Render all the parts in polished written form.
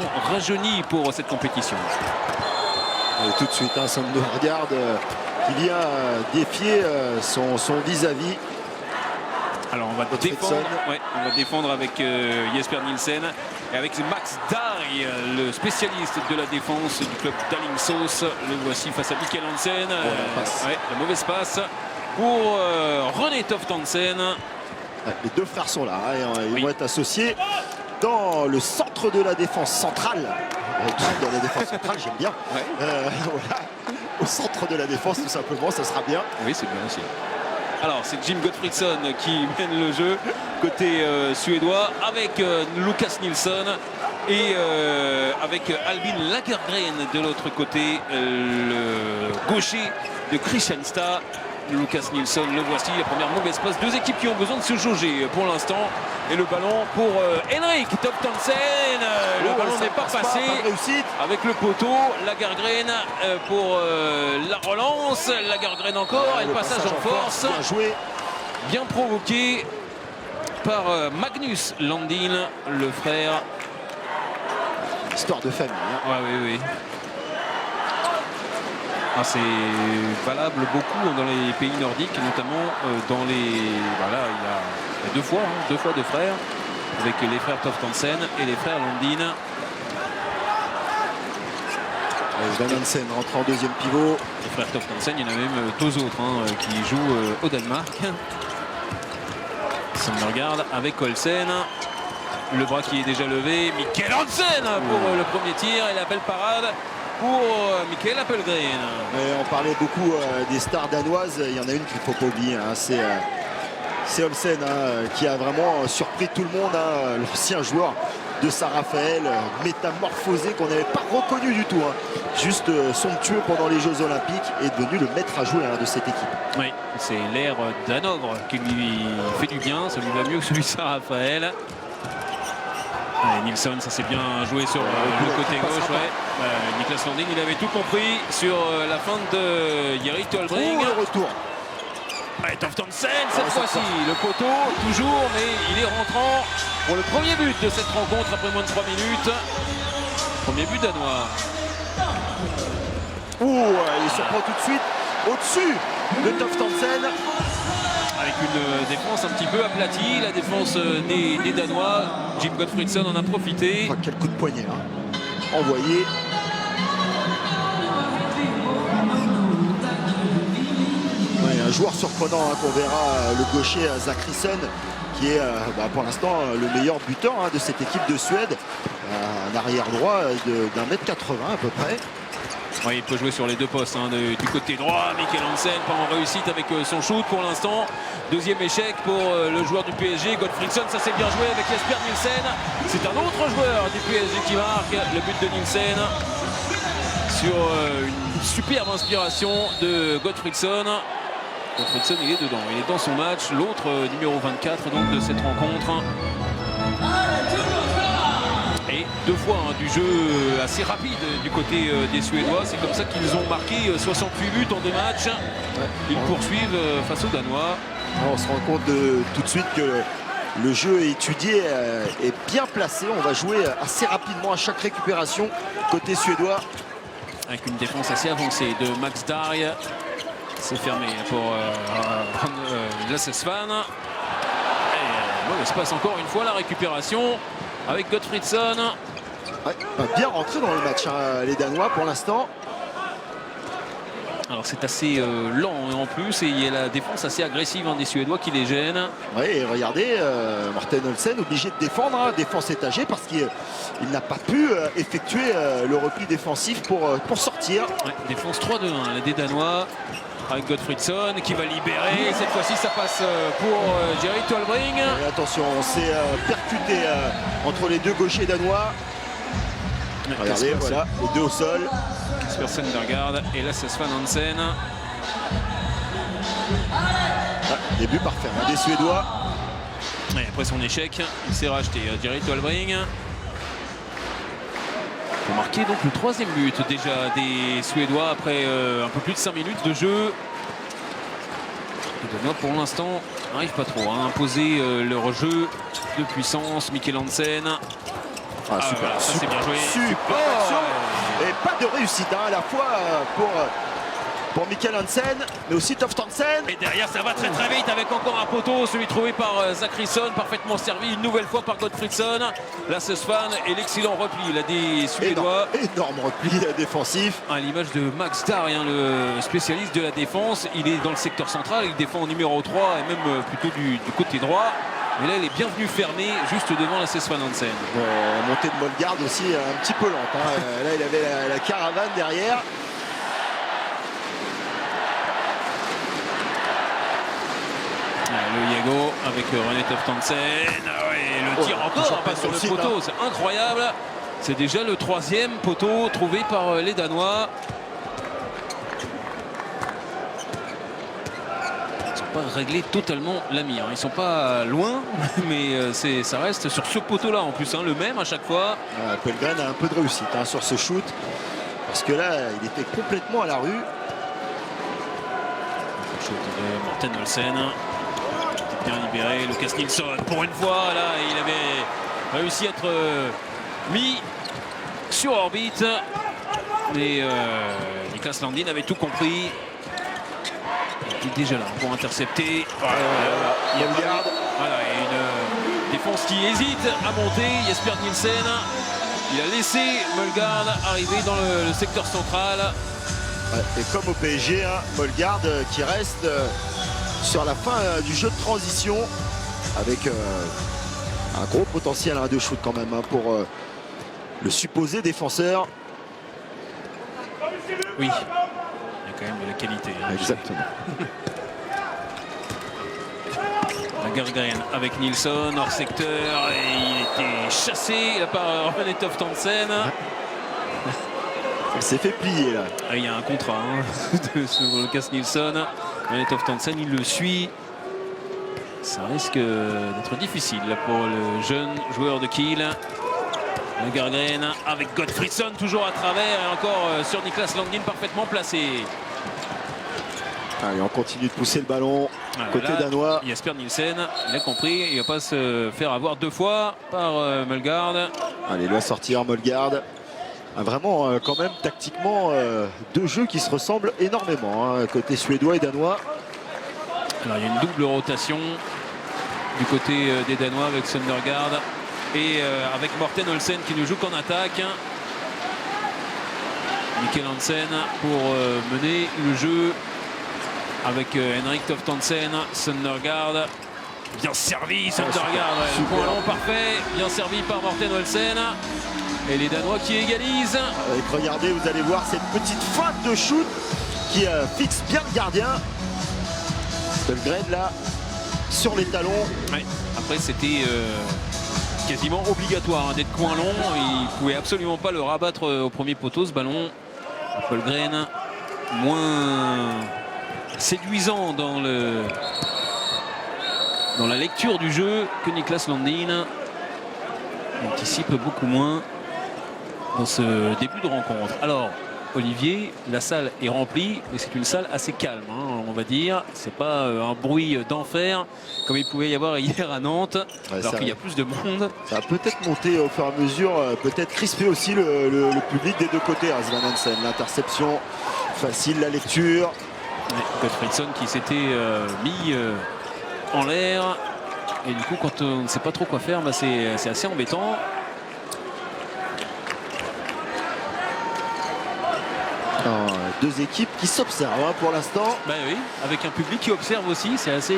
rajeuni pour cette compétition. Et tout de suite, Sando regarde qui vient défier son vis-à-vis. Alors on va défendre avec Jesper Nielsen et avec Max Darj, le spécialiste de la défense du club d'Alingsås. Le voici face à Mikkel Hansen. La mauvaise passe pour René Toft Hansen. Les deux frères sont là, ils vont être associés dans le centre de la défense centrale. Dans la défense centrale, j'aime bien. Voilà. Au centre de la défense, tout simplement, ça sera bien. Oui, c'est bien aussi. Alors, c'est Jim Gottfridsson qui mène le jeu côté suédois avec Lukas Nilsson et avec Albin Lagergren de l'autre côté, le gaucher de Kristianstad. Lukas Nilsson, le voici, la première mauvaise passe. Deux équipes qui ont besoin de se jauger pour l'instant. Et le ballon pour Henrik Toft Hansen. Le ballon n'est pas passé avec le poteau. Lagergren pour la relance. Lagergren encore. Et le passage en force. Bien joué. Bien provoqué par Magnus Landin, le frère. Histoire de famille. Oui. C'est valable beaucoup dans les pays nordiques, notamment dans les... Voilà, il y a deux fois deux frères, avec les frères Toft Hansen et les frères Landin. Van Hansen rentre en deuxième pivot. Les frères Toft Hansen, il y en a même deux autres qui jouent au Danemark. Si on regarde avec Olsen. Le bras qui est déjà levé. Mikkel Hansen pour le premier tir et la belle parade pour Mikkel Appelgren. On parlait beaucoup des stars danoises. Il y en a une qu'il ne faut pas oublier. C'est Olsen qui a vraiment surpris tout le monde. L'ancien joueur de Saint-Raphaël, métamorphosé, qu'on n'avait pas reconnu du tout. Juste somptueux pendant les Jeux Olympiques, est devenu le maître à jouer de cette équipe. Oui, c'est l'air d'Hanovre qui lui fait du bien. Ça lui va mieux que celui de Saint-Raphaël. Nilsson, ça s'est bien joué sur le côté gauche. Niklas Landin, il avait tout compris sur la fin de Jerry Tolbring. Le retour. Toft Hansen cette fois-ci, le poteau toujours, mais il est rentrant pour le premier but de cette rencontre après moins de 3 minutes. Premier but danois. Il se prend tout de suite au-dessus de Toft Hansen. Avec une défense un petit peu aplatie, la défense des Danois. Jim Gottfridsson en a profité. Quel coup de poignet envoyé. Un joueur surprenant qu'on verra, le gaucher Zachrisson, qui est pour l'instant le meilleur buteur de cette équipe de Suède. Un arrière droit d'1,80 m à peu près. Oui, il peut jouer sur les deux postes du côté droit. Mikkel Hansen pas en réussite avec son shoot pour l'instant. Deuxième échec pour le joueur du PSG, Gottfridsson. Ça s'est bien joué avec Jesper Nielsen. C'est un autre joueur du PSG qui marque le but de Nielsen sur une superbe inspiration de Gottfridsson. Gottfridsson, il est dedans, il est dans son match. L'autre numéro 24 donc, de cette rencontre. Et deux fois du jeu assez rapide du côté des Suédois. C'est comme ça qu'ils ont marqué 68 buts en 2 matchs. Ils poursuivent face aux Danois. On se rend compte tout de suite que le jeu est étudié, est bien placé. On va jouer assez rapidement à chaque récupération côté suédois. Avec une défense assez avancée de Max Darj. C'est fermé pour Lassesvan. Il se passe encore une fois la récupération avec Gottfridsson. Bien rentré dans le match, les Danois pour l'instant. Alors c'est assez lent en plus, et il y a la défense assez agressive des Suédois qui les gêne. Oui, et regardez, Morten Olsen obligé de défendre, défense étagée, parce qu'il n'a pas pu effectuer le repli défensif pour sortir. Défense 3-2-1 des Danois. Avec Gottfridsson qui va libérer. Cette fois-ci, ça passe pour Jerry Tolbring. Et attention, on s'est percuté entre les deux gauchers danois. Regardez, voilà, les deux au sol. Kasper Søndergaard et Lassesvan Hansen. Début parfait des Suédois. Et après son échec, il s'est racheté Jerry Tolbring. Pour marquer donc le 3e but déjà des Suédois après un peu plus de 5 minutes de jeu. Les Danois pour l'instant n'arrivent pas trop à imposer leur jeu de puissance. Mikkel Hansen Ah, super, voilà, ça c'est bien joué. Super action. Et pas de réussite hein, à la fois pour Mikkel Hansen, mais aussi Toftansen. Et derrière, ça va très très vite avec encore un poteau, celui trouvé par Zachrisson, parfaitement servi une nouvelle fois par Gottfridsson. La Sesfan et l'excellent repli là, des Suédois. Énorme repli défensif. À l'image de Max Dar, hein, le spécialiste de la défense. Il est dans le secteur central, il défend au numéro 3 et même plutôt du côté droit. Mais là, il est bien venu fermer juste devant la Sesfan Hansen. Montée de Molgaard aussi un petit peu lente. Hein. Là, il avait la caravane derrière. Le Yago avec René Toftansen. Le tir encore pas sur le poteau, c'est incroyable. C'est déjà le 3e poteau trouvé par les Danois. Ils ne sont pas réglés totalement la mire. Ils ne sont pas loin, mais ça reste sur ce poteau-là en plus, hein, le même à chaque fois. Pelgren a un peu de réussite hein, sur ce shoot. Parce que là, il était complètement à la rue. Le shoot de Morten Olsen. Bien libéré, Lucas Nilsson pour une fois là il avait réussi à être mis sur orbite, mais Niklas Landin avait tout compris, il était déjà là pour intercepter. Il y a une défense qui hésite à monter. Jesper Nielsen, il a laissé Molgaard arriver dans le secteur central. Et comme au PSG, hein, Molgaard qui reste sur la fin du jeu de transition avec un gros potentiel hein, de shoot quand même hein, pour le supposé défenseur. Oui, il y a quand même de la qualité. Hein, exactement. Lagergren avec Nilsson hors secteur et il était chassé par René Toftansen. Il s'est fait plier là. Il y a un contrat hein, sur Lucas Nilsson. René Toftansen, il le suit. Ça risque d'être difficile là, pour le jeune joueur de Kiel. Lagergren avec Gottfridsson toujours à travers et encore sur Niklas Landin parfaitement placé. Allez, on continue de pousser le ballon côté danois. Jesper Nielsen, il a compris, il ne va pas se faire avoir deux fois par Molgaard. Allez, il doit sortir Molgaard. Vraiment, quand même, tactiquement, deux jeux qui se ressemblent énormément, hein, côté suédois et danois. Alors, il y a une double rotation du côté des Danois avec Søndergaard et avec Morten Olsen qui ne joue qu'en attaque. Mikkel Hansen pour mener le jeu avec Henrik Toftansen, Søndergaard. Bien servi, Søndergaard. Le point long parfait, bien servi par Morten Olsen. Et les Danois qui égalisent. Regardez, vous allez voir cette petite feinte de shoot qui fixe bien le gardien. Pelgren là, sur les talons. Ouais. Après, c'était quasiment obligatoire hein, d'être coin long. Il ne pouvait absolument pas le rabattre au premier poteau, ce ballon. Pelgren, moins séduisant dans la lecture du jeu que Niklas Landin. Il anticipe beaucoup moins dans ce début de rencontre. Alors, Olivier, la salle est remplie, mais c'est une salle assez calme, hein, on va dire. C'est pas un bruit d'enfer comme il pouvait y avoir hier à Nantes, alors qu'il y a plus de monde. Ça va peut-être monter au fur et à mesure, peut-être crisper aussi le public des deux côtés. Hein, Sven Hansen, l'interception facile, la lecture. Ouais, Gottfridsson qui s'était mis en l'air. Et du coup, quand on ne sait pas trop quoi faire, bah, c'est assez embêtant. Deux équipes qui s'observent hein, pour l'instant. Ben oui, avec un public qui observe aussi, c'est assez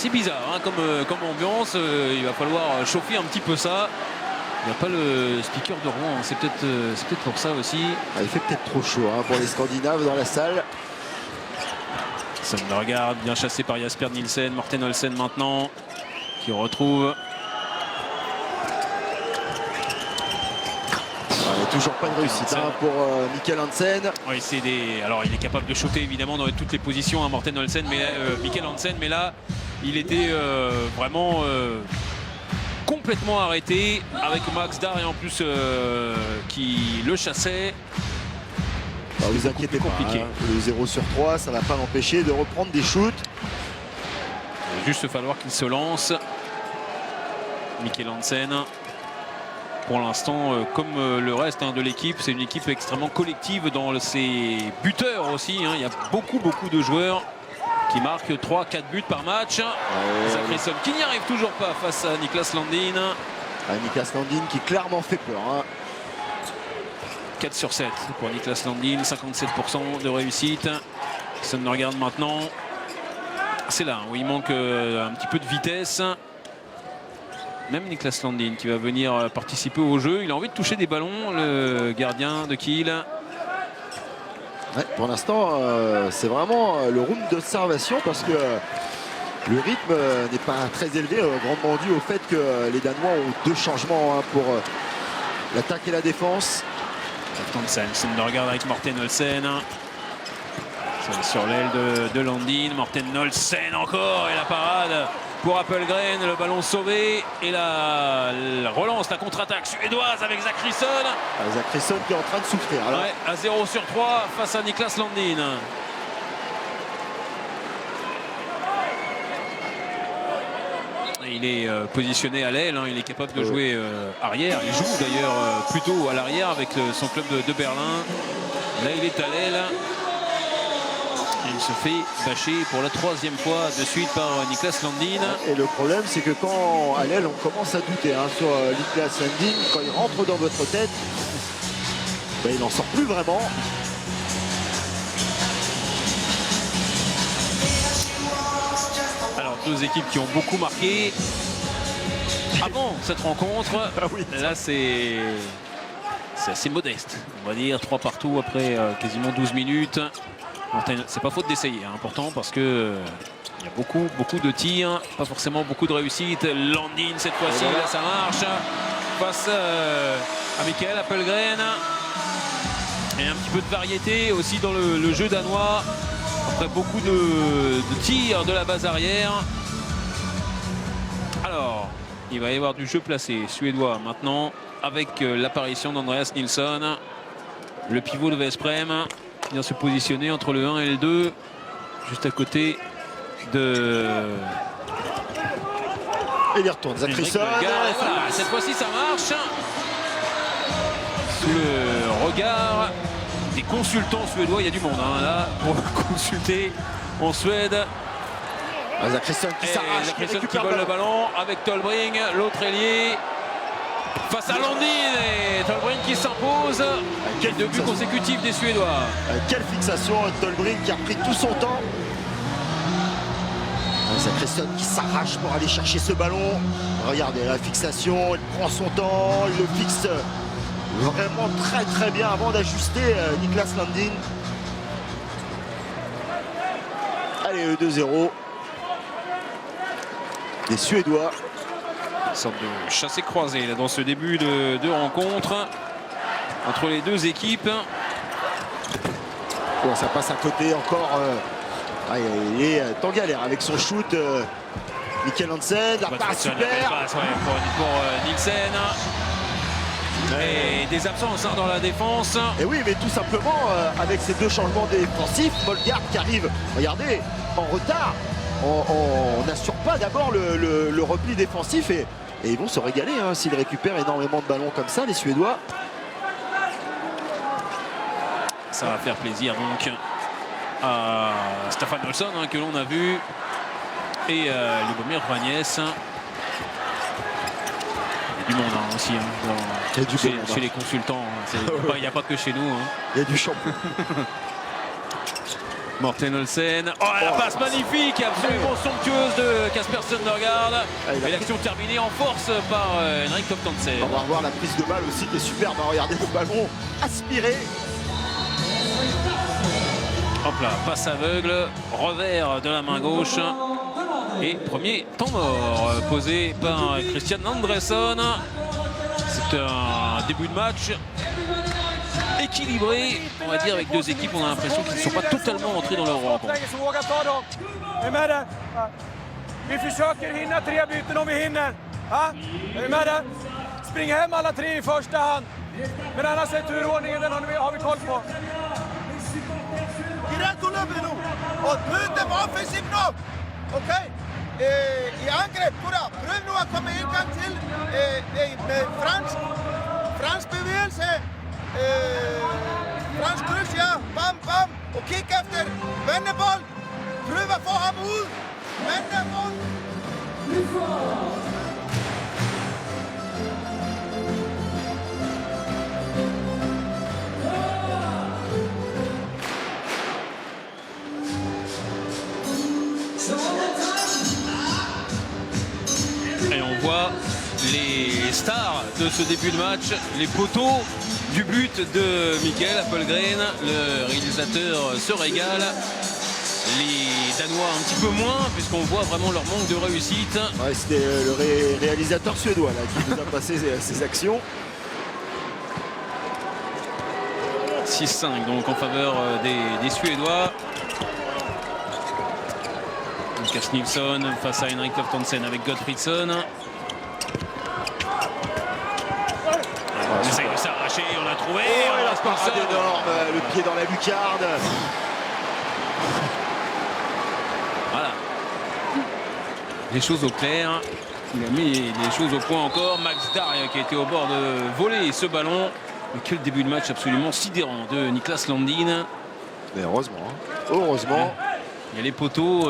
bizarre hein, comme ambiance. Il va falloir chauffer un petit peu ça. Il n'y a pas le speaker de Rouen, c'est peut-être pour ça aussi. Il fait peut-être trop chaud hein, pour les Scandinaves dans la salle. Søndergaard, bien chassé par Jesper Nielsen. Morten Olsen maintenant, qui retrouve. Toujours pas de réussite hein, pour Mikkel Hansen. Oui, alors il est capable de shooter évidemment dans toutes les positions, hein, Morten Olsen, mais Mikkel Hansen, mais là il était vraiment complètement arrêté avec Max Dar et en plus qui le chassait. Alors, vous inquiétez pas, compliqué. Hein, le 0 sur 3, ça va pas l'empêcher de reprendre des shoots. Il va juste falloir qu'il se lance. Mikkel Hansen. pour l'instant, comme le reste de l'équipe, c'est une équipe extrêmement collective dans ses buteurs aussi. Il y a beaucoup de joueurs qui marquent 3-4 buts par match. Zachrisson qui n'y arrive toujours pas face à Niklas Landin. Niklas Landin qui clairement fait peur. 4 sur 7 pour Niklas Landin, 57% de réussite. Ça ne regarde maintenant. C'est là où il manque un petit peu de vitesse. Même Niklas Landin qui va venir participer au jeu. Il a envie de toucher des ballons, le gardien de Kiel. Ouais, pour l'instant, c'est vraiment le round d'observation parce que le rythme n'est pas très élevé, grandement dû au fait que les Danois ont 2 changements pour l'attaque et la défense. Thomsen ne regarde avec Morten Olsen. Sur l'aile de Landin. Morten Olsen encore et la parade pour Appelgren. Le ballon sauvé et la relance, la contre-attaque suédoise avec Zachrisson. Zachrisson qui est en train de souffrir. Alors. Ouais, à 0 sur 3 face à Niklas Landin. Il est positionné à l'aile, il est capable de jouer arrière. Il joue d'ailleurs plutôt à l'arrière avec son club de Berlin. Là, il est à l'aile. Il se fait bâcher pour la 3e fois de suite par Niklas Landin. Et le problème, c'est que quand à l'aile, on commence à douter sur Niklas Landin, quand il rentre dans votre tête, il n'en sort plus vraiment. Alors, 2 équipes qui ont beaucoup marqué avant cette rencontre. Là, c'est assez modeste. On va dire 3 partout après quasiment 12 minutes. C'est pas faute d'essayer, pourtant, parce que il y a beaucoup de tirs, pas forcément beaucoup de réussite. Landin cette fois-ci, là ça marche face à Mikael Appelgren. Et un petit peu de variété aussi dans le jeu danois. Après beaucoup de tirs de la base arrière. Alors, il va y avoir du jeu placé suédois maintenant avec l'apparition d'Andreas Nilsson. Le pivot de Vesprem vient se positionner entre le 1 et le 2, juste à côté de... Et il retourne, Zachrisson. Voilà, cette fois-ci ça marche. Sous le regard des consultants suédois, il y a du monde là pour consulter en Suède. Zachrisson qui s'arrache, Zachrisson qui vole le ballon avec Tolbring, l'autre ailier. Face à Landin et Tolbring qui s'impose. Quel 2 buts consécutifs des Suédois. Quelle fixation, Tolbring qui a pris tout son temps. Zachrisson qui s'arrache pour aller chercher ce ballon. Regardez la fixation, il prend son temps, il le fixe vraiment très bien avant d'ajuster Niklas Landin. Allez, 2-0. Des Suédois. Une sorte de chassé-croisé dans ce début de rencontre entre les 2 équipes. Bon, ça passe à côté encore. Il est en galère avec son shoot. Mikkel Hansen, la passe super. Pour Nielsen. Et des absences dans la défense. Et oui, mais tout simplement avec ces 2 changements défensifs, Molgaard qui arrive, regardez, en retard. On n'assure pas d'abord le repli défensif et ils vont se régaler s'ils récupèrent énormément de ballons comme ça, les Suédois. Ça va faire plaisir donc à Staffan Olsson que l'on a vu et Lubomir Vanies. Il y a du monde aussi chez les consultants. Il n'y a pas que chez nous. Il y a du champion. Morten Olsen. Oh, la passe magnifique, absolument somptueuse de Kasper Søndergaard. Et l'action terminée en force par Henrik Toftansen. On va revoir la prise de balle aussi qui est superbe. Regardez le ballon aspiré. Hop là, passe aveugle, revers de la main gauche. Et premier temps mort posé par Christian Andresson. C'est un début de match équilibré, on va dire, avec 2 équipes. On a l'impression qu'ils ne sont pas totalement entrés dans leur rencontre. Vi försöker hinna 3 byten om vi hinner. Är vi med det? Spring hem alla 3 i första hand. Men annars är turordningen, den har vi koll på. Direkt och löper nu. Och byten var offensiv nu. Okej? I angrepp, Tora. Pröv nu att komma en gång till med fransk. fransk bevægelse. Fransk kryds, ja. Bam, bam. Og kig efter vendebold. Prøv at få ham ud. Vendebold. Et on voit les stars de ce début de match, les poteaux du but de Mikael Appelgren. Le réalisateur se régale. Les Danois un petit peu moins, puisqu'on voit vraiment leur manque de réussite. Ouais, c'était le réalisateur suédois là, qui nous a passé ses actions. 6-5 donc en faveur des Suédois. Lukas Nilsson face à Henrik Loftonsen avec Gottfridsson. On essaye de s'arracher, on a trouvé. Oh, la parade énorme, le pied dans la lucarne. Voilà. Les choses au clair. Il a mis les choses au point encore. Max Darj qui a été au bord de voler ce ballon. Mais quel début de match absolument sidérant de Niklas Landin. Mais heureusement, hein. Heureusement. Il y a les poteaux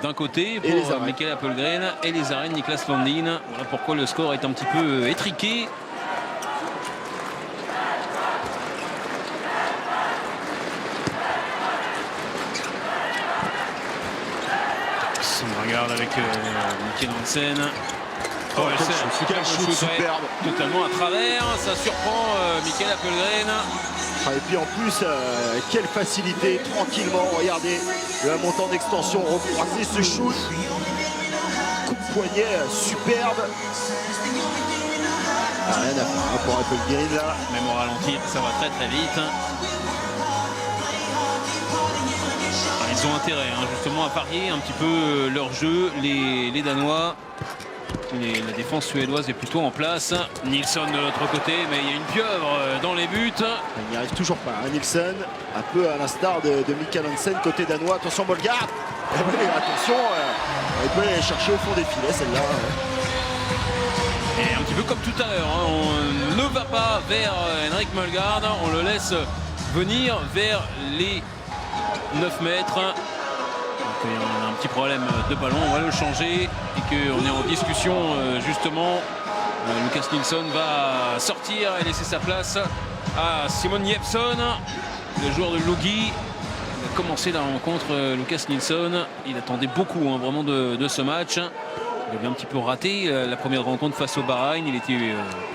d'un côté pour Mikael Appelgren et les arènes Niklas Landin. Voilà pourquoi le score est un petit peu étriqué. On regarde avec Mikkel Hansen. Oh, quel shoot superbe. Totalement à travers. Ça surprend Mikael Appelgren. Et puis en plus, quelle facilité, tranquillement. Regardez, le montant d'extension recroisé, ce shoot. Coup de poignet superbe. Rien à faire pour Appelgren là. Même au ralenti, ça va très très vite. Ils ont intérêt justement à varier un petit peu leur jeu, les Danois. La défense suédoise est plutôt en place. Nilsson de l'autre côté, mais il y a une pieuvre dans les buts. Il n'y arrive toujours pas. Nilsson, un peu à l'instar de Mikkel Hansen, côté danois. Attention, Bolgard. Attention, il peut aller chercher au fond des filets, celle-là. Et un petit peu comme tout à l'heure, on ne va pas vers Henrik Mølgaard, on le laisse venir vers les 9 mètres. Donc, on a un petit problème de ballon, on va le changer et qu'on est en discussion justement. Lukas Nilsson va sortir et laisser sa place à Simon Jeppsson, le joueur de Lugi. Il a commencé la rencontre, Lukas Nilsson. Il attendait beaucoup vraiment de ce match. Il avait un petit peu raté la première rencontre face au Bahreïn. Il était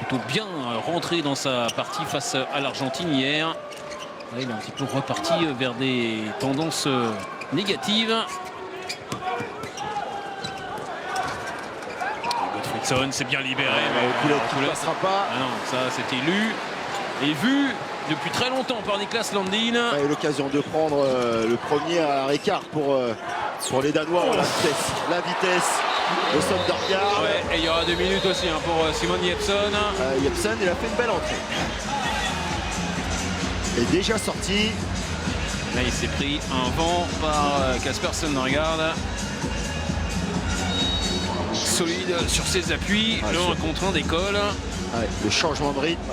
plutôt bien rentré dans sa partie face à l'Argentine hier. Là, il est un petit peu reparti vers des tendances négatives. Gottfridsson s'est bien libéré. Mais ne passera pas. Ah non, ça c'était lu et vu depuis très longtemps par Niklas Landin. Il a eu l'occasion de prendre le premier à l'écart pour les Danois. La vitesse de Søndergaard. Ouais, et il y aura 2 minutes aussi pour Simon Jeppsson. Jeppsson, il a fait une belle entrée. Il est déjà sorti. Là, il s'est pris un vent par Kasper Søndergaard. Solide sur ses appuis. Le 1 contre 1 d'école. Le changement de rythme.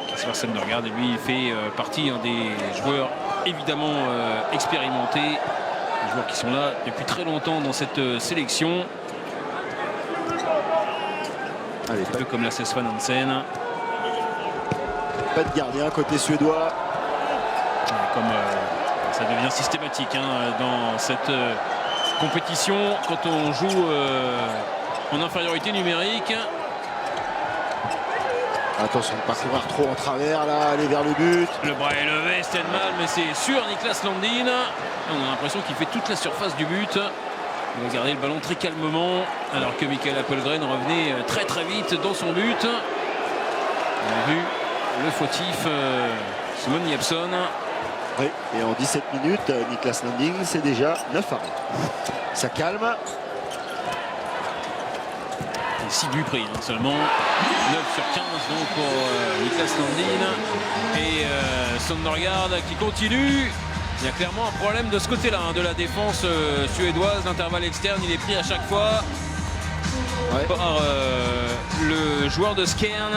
Kasper Søndergaard, lui, il fait partie des joueurs évidemment expérimentés. Des joueurs qui sont là depuis très longtemps dans cette sélection. Allez, un peu comme la Sven Hansen. Pas de gardien côté suédois. Comme ça devient systématique dans cette compétition quand on joue en infériorité numérique. Attention de ne pas courir trop en travers là, aller vers le but. Le bras est levé, Stenmal, mais c'est sur Niklas Landin. On a l'impression qu'il fait toute la surface du but. Il va garder le ballon très calmement alors que Mikael Appelgren revenait très très vite dans son but. On a vu le fautif Simon Jeppsson. Oui, et en 17 minutes, Niklas Landin, c'est déjà 9 arrêts. Ça calme. Et 6 buts pris seulement. 9 sur 15 donc pour Niklas Landin. Et Søndergaard qui continue. Il y a clairement un problème de ce côté-là de la défense suédoise. L'intervalle externe, il est pris à chaque fois. Ouais. par le joueur de Skjern.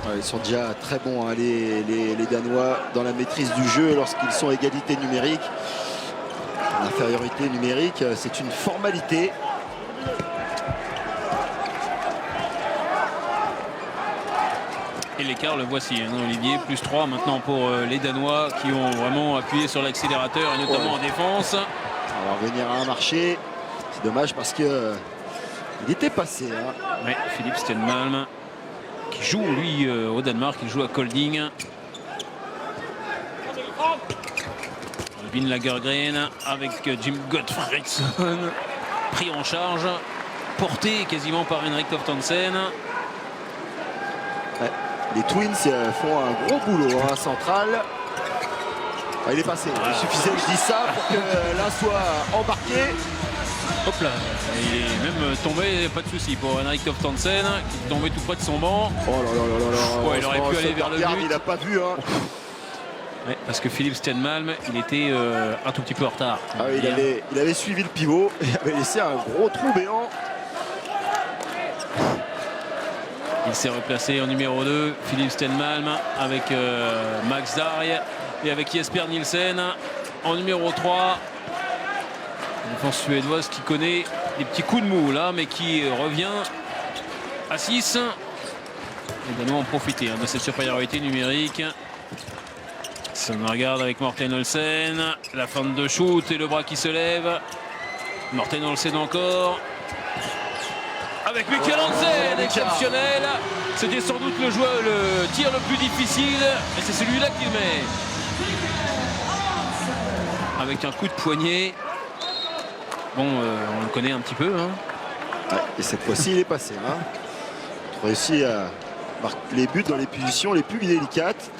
Ouais, ils sont déjà très bons, hein, les Danois, dans la maîtrise du jeu lorsqu'ils sont à égalité numérique. L'infériorité numérique, c'est une formalité. Et l'écart, le voici, hein, Olivier, plus 3 maintenant pour les Danois qui ont vraiment appuyé sur l'accélérateur et notamment en défense. On va revenir à un marché. C'est dommage parce que il était passé. Hein. Ouais, Philippe Stenmalm qui joue lui au Danemark, il joue à Kolding. Albin Lagergren avec Jim Gottfridsson pris en charge, porté quasiment par Henrik Toftansen. Ouais. Les Twins font un gros boulot hein, central. Ah, il est passé. Il suffisait que je dise ça pour que l'un soit embarqué. Hop là, il est même tombé, pas de souci pour Henrik Toftansen qui est tombé tout près de son banc. Oh là là là là. Ouais, il aurait pu aller vers le but. Il n'a pas vu. Hein. Ouais, parce que Philippe Stenmalm, il était un tout petit peu en retard. Ah, il avait suivi le pivot et avait laissé un gros trou béant. Il s'est replacé en numéro 2, Philippe Stenmalm avec Max Darj et avec Jesper Nielsen en numéro 3. Une défense suédoise qui connaît des petits coups de mou là, mais qui revient à 6. Les Danois ont profité de cette supériorité numérique. Si on regarde avec Morten Olsen, la fin de shoot et le bras qui se lève. Morten Olsen encore. Avec Mikkel Hansen, exceptionnel. C'était sans doute le tir le plus difficile. Et c'est celui-là qu'il met. Avec un coup de poignet. Bon, on le connaît un petit peu. Hein. Ouais, et cette fois-ci, il est passé. Hein. On réussit à marquer les buts dans les positions les plus délicates.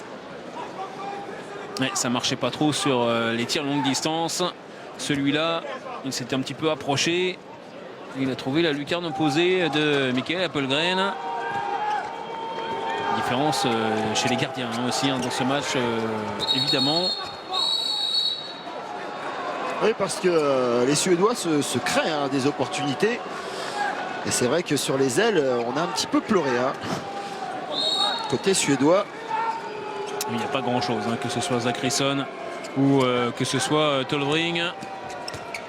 Ouais, ça marchait pas trop sur les tirs longue distance. Celui-là, il s'était un petit peu approché. Il a trouvé la lucarne opposée de Mikael Appelgren. Différence chez les gardiens hein, aussi hein, dans ce match, évidemment. Oui, parce que les Suédois se créent hein, des opportunités. Et c'est vrai que sur les ailes, on a un petit peu pleuré. Hein. Côté suédois. Il n'y a pas grand-chose, hein, que ce soit Zachrisson ou que ce soit Tolbring.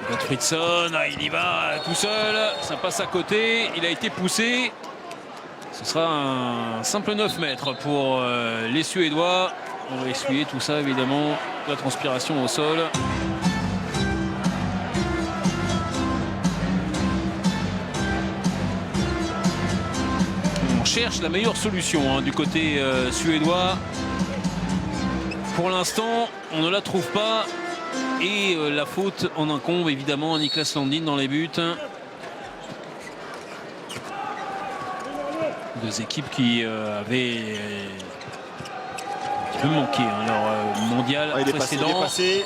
Gottfridsson, il y va tout seul, ça passe à côté, il a été poussé. Ce sera un simple 9 mètres pour les Suédois. On va essuyer tout ça évidemment, la transpiration au sol. On cherche la meilleure solution hein, du côté suédois. Pour l'instant, on ne la trouve pas. Et la faute en incombe évidemment à Niklas Landin dans les buts. Deux équipes qui avaient un peu manqué hein, leur mondial précédent. Il est passé.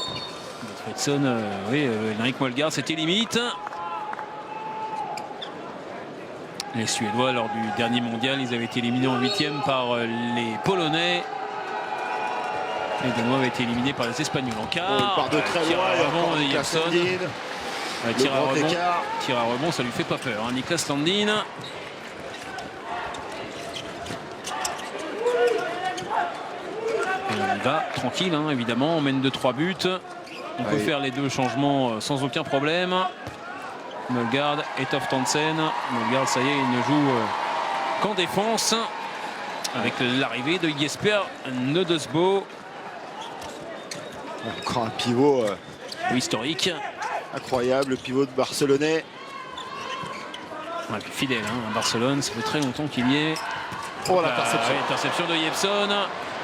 Gottfridsson, oui, Henrik Molgaard, c'était limite. Les Suédois, lors du dernier mondial, ils avaient été éliminés en 8e par les Polonais. Les Danois avaient été éliminés par les Espagnols en quart. Il part de très loin. Tir à rebond, ça lui fait pas peur. Hein. Niklas Landin. Et il va tranquille, hein, évidemment. On mène de 3 buts. On peut faire les deux changements sans aucun problème. Molgaard et Toftansen. Molgaard, ça y est, il ne joue qu'en défense. Avec l'arrivée de Jesper Nödesbo. Encore un pivot historique. Incroyable, le pivot de Barcelonais. Ouais, fidèle, hein, à Barcelone, ça fait très longtemps qu'il y est. Oh, l'interception. Interception de Jeppsson.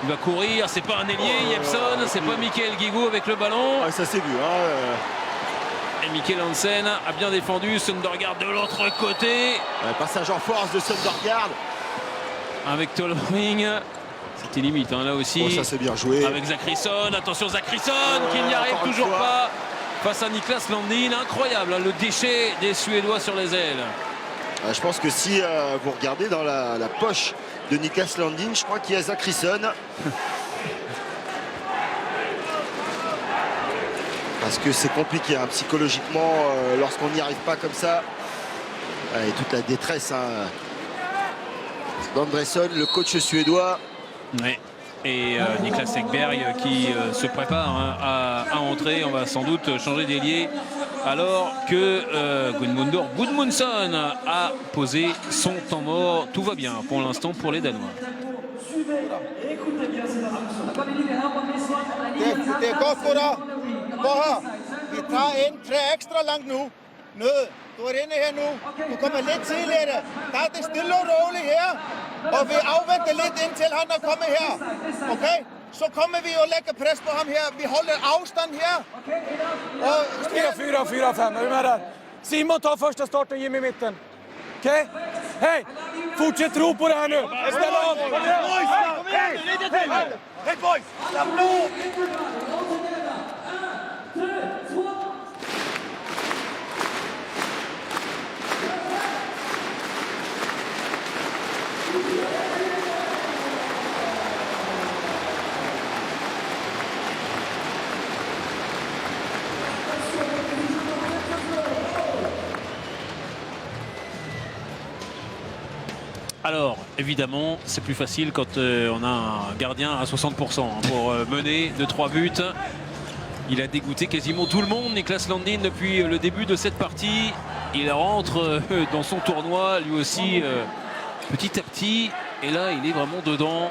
Il va courir, c'est pas un ailier, Jeppsson, c'est pas Mikael Guigou avec le ballon. Ça c'est vu. Hein, Et Mikkel Hansen a bien défendu, Søndergaard de l'autre côté. Passage en force de Søndergaard. Avec Tolbring. C'était limite hein, là aussi. Oh, ça c'est bien joué. Avec Zachrisson, attention Zachrisson qui n'y arrive toujours pas face à Niklas Landin. Incroyable hein, le déchet des Suédois sur les ailes. Je pense que si vous regardez dans la poche de Niklas Landin, je crois qu'il y a Zachrisson. Parce que c'est compliqué hein, psychologiquement lorsqu'on n'y arrive pas comme ça. Et toute la détresse d'Andresson, le coach suédois. Ouais. Et Niklas Ekberg qui se prépare à entrer. On va sans doute changer d'ailier alors que Gudmundsson a posé son temps mort. Tout va bien pour l'instant pour les Danois. Det er godt, gutter. Prøv her. Vi tager en 3 ekstra langt nu. Nød, du er inde her nu. Du kommer lidt tidligere. Der er det stille og roligt her. Og vi afventer lidt indtil han er kommet her. Okay? Så kommer vi og lægger pres på ham her. Vi holder afstand her. Og 4-4, 4-5. Är du med där? Simon tar första starten, Jimmy i mitten. Okej? Hej! Fortsätt tro på det här nu. Ställ av! Hej boys! Slapp nu! Alors, évidemment, c'est plus facile quand on a un gardien à 60% pour mener de 3 buts. Il a dégoûté quasiment tout le monde, Niklas Landin, depuis le début de cette partie. Il rentre dans son tournoi, lui aussi, petit à petit. Et là, il est vraiment dedans.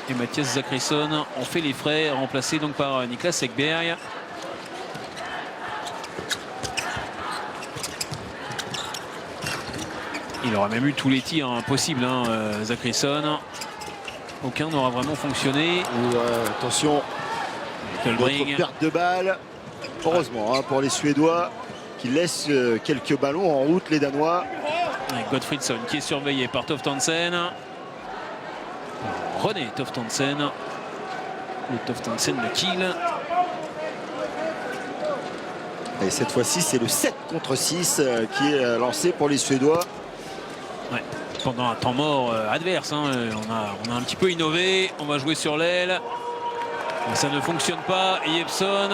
Et Mattias Zachrisson en fait les frais, remplacé donc par Niklas Ekberg. Il aura même eu tous les tirs possibles, Zachrisson. Aucun n'aura vraiment fonctionné. Attention, notre perte de balle. Heureusement pour les Suédois qui laissent quelques ballons en route, les Danois. Avec Gottfridsson qui est surveillé par Toftansen. René Toftansen. Le Toftansen de Kiel. Et cette fois-ci, c'est le 7 contre 6 qui est lancé pour les Suédois. Ouais. Pendant un temps mort adverse, on a un petit peu innové. On va jouer sur l'aile. Mais ça ne fonctionne pas. Et Jeppsson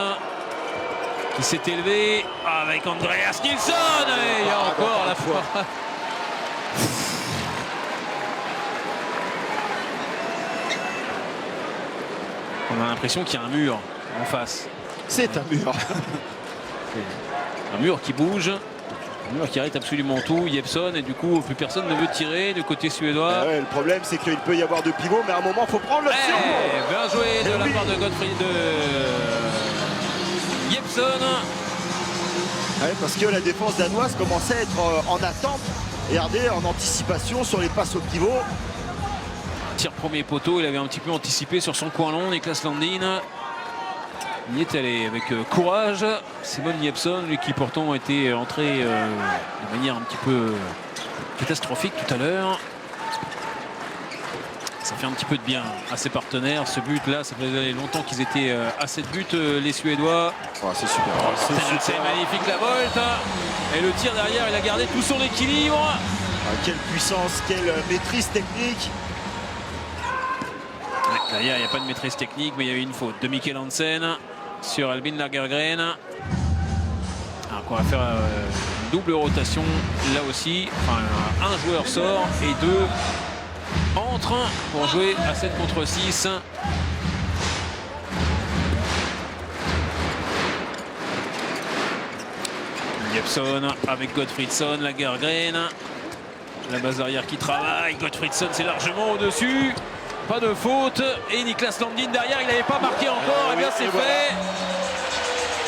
qui s'est élevé avec Andreas Nilsson. Et il y a encore la fois. On a l'impression qu'il y a un mur en face. C'est un mur. Un mur qui bouge. Un mur qui arrête absolument tout. Jeppsson, et du coup, plus personne ne veut tirer du côté suédois. Le problème, c'est qu'il peut y avoir de pivots, mais à un moment, il faut prendre l'option. Bien joué de la part de Gottfried de Jeppsson. Parce que la défense danoise commençait à être en attente. Et regardez, en anticipation sur les passes au pivot. Tir premier poteau, il avait un petit peu anticipé sur son coin long, Niklas Landin. Il y est allé avec courage. Simon Jeppsson, lui qui pourtant était entré de manière un petit peu catastrophique tout à l'heure. Ça fait un petit peu de bien à ses partenaires. Ce but-là, ça faisait longtemps qu'ils étaient à 7 buts, les Suédois. C'est super. C'est magnifique la volte. Et le tir derrière, il a gardé tout son équilibre. Quelle puissance, quelle maîtrise technique. Derrière, il n'y a pas de maîtrise technique, mais il y avait une faute de Mikkel Hansen sur Albin Lagergren. Alors qu'on va faire une double rotation là aussi. Enfin, un joueur sort et deux entrent pour jouer à 7 contre 6. Jeppsson avec Gottfridsson, Lagergren. La base arrière qui travaille. Gottfridsson, c'est largement au-dessus. Pas de faute. Et Niklas Landin derrière, il n'avait pas marqué encore. Et bien c'est fait.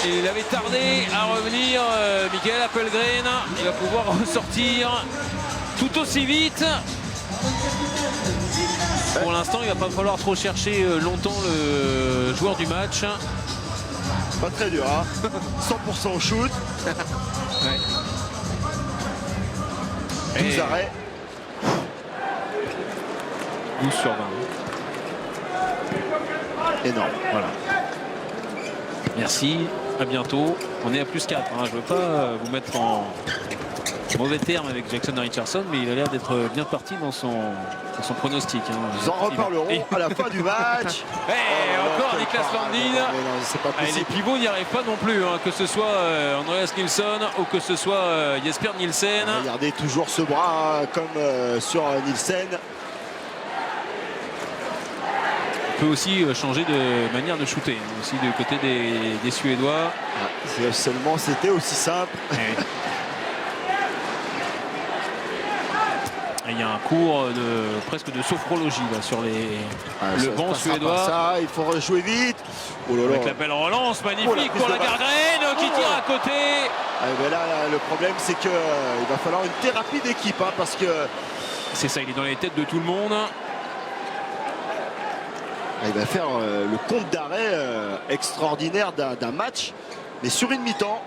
Et il avait tardé à revenir. Mikael Appelgren, il va pouvoir ressortir tout aussi vite. Pour l'instant, il va pas falloir trop chercher longtemps le joueur du match. Pas très dur, 100% au shoot. Ouais. 12 arrêts. 12 sur 20. Énorme. Voilà. Merci, à bientôt. On est à plus 4. Je ne veux pas vous mettre en Mauvais terme avec Jackson Richardson, mais il a l'air d'être bien parti dans son pronostic. Hein. Nous en reparlerons à la fin du match. Encore quel Niklas parade. Landin. Non, mais c'est pas Les possible. pivots n'y arrivent pas non plus, hein, que ce soit Andreas Nilsson ou que ce soit Jesper Nielsen. Regardez toujours ce bras hein, comme sur Nielsen. On peut aussi changer de manière de shooter, hein, aussi du côté des Suédois. Si seulement c'était aussi simple. Et il y a un cours presque de sophrologie là, sur le ça banc passera suédois. par ça, il faut rejouer vite. Oh là là. Avec la belle relance magnifique Oh, la prise pour de Lagergren qui tire à côté. Ben là, le problème c'est que il va falloir une thérapie d'équipe hein, parce que C'est ça, il est dans les têtes de tout le monde. il va faire le compte d'arrêt extraordinaire d'un match, mais sur une mi-temps.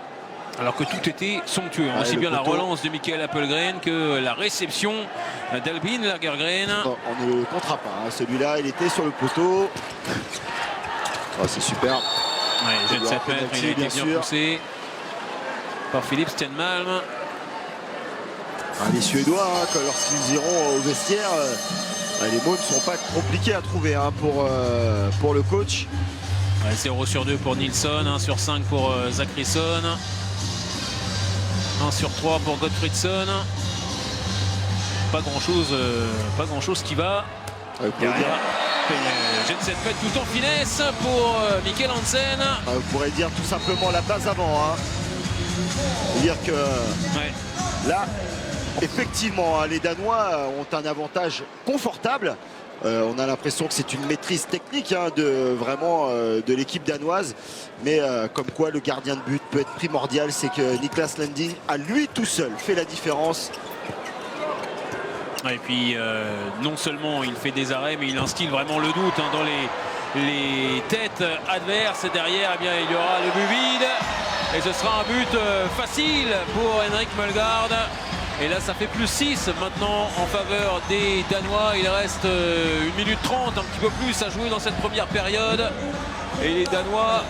Alors que tout était somptueux, hein. Aussi le bien la poteau. relance de Mikael Appelgren que la réception d'Albin Lagergren. Non, on ne le comptera pas. Hein. Celui-là, il était sur le poteau. Oh, c'est super. Ouais, jet de 7 mètres, il a été bien bien sûr. poussé par Philippe Stenmalm. Les Suédois, hein, lorsqu'ils iront au vestiaire, les mots ne sont pas compliqués à trouver hein, pour le coach. Ouais, 0 sur 2 pour Nilsson, 1 sur 5 pour Zachrisson, 1 sur 3 pour Gottfriedson. Pas grand chose qui va. Vous pouvez dire, Jet de 7 mètres tout en finesse pour Mikkel Hansen. vous pourrez dire tout simplement la base avant. Hein. Dire que Ouais. là, effectivement, hein, les Danois ont un avantage confortable. On a l'impression que c'est une maîtrise technique hein, de l'équipe danoise. Mais comme quoi le gardien de but peut être primordial, c'est que Niklas Landin à lui tout seul fait la différence. Et puis non seulement il fait des arrêts, mais il instille vraiment le doute hein, dans les têtes adverses. Et derrière, eh bien, il y aura le but vide. Et ce sera un but facile pour Henrik Mølgaard. Et là, ça fait plus 6 maintenant en faveur des Danois. Il reste 1 minute 30, un petit peu plus à jouer dans cette première période. Et les Danois,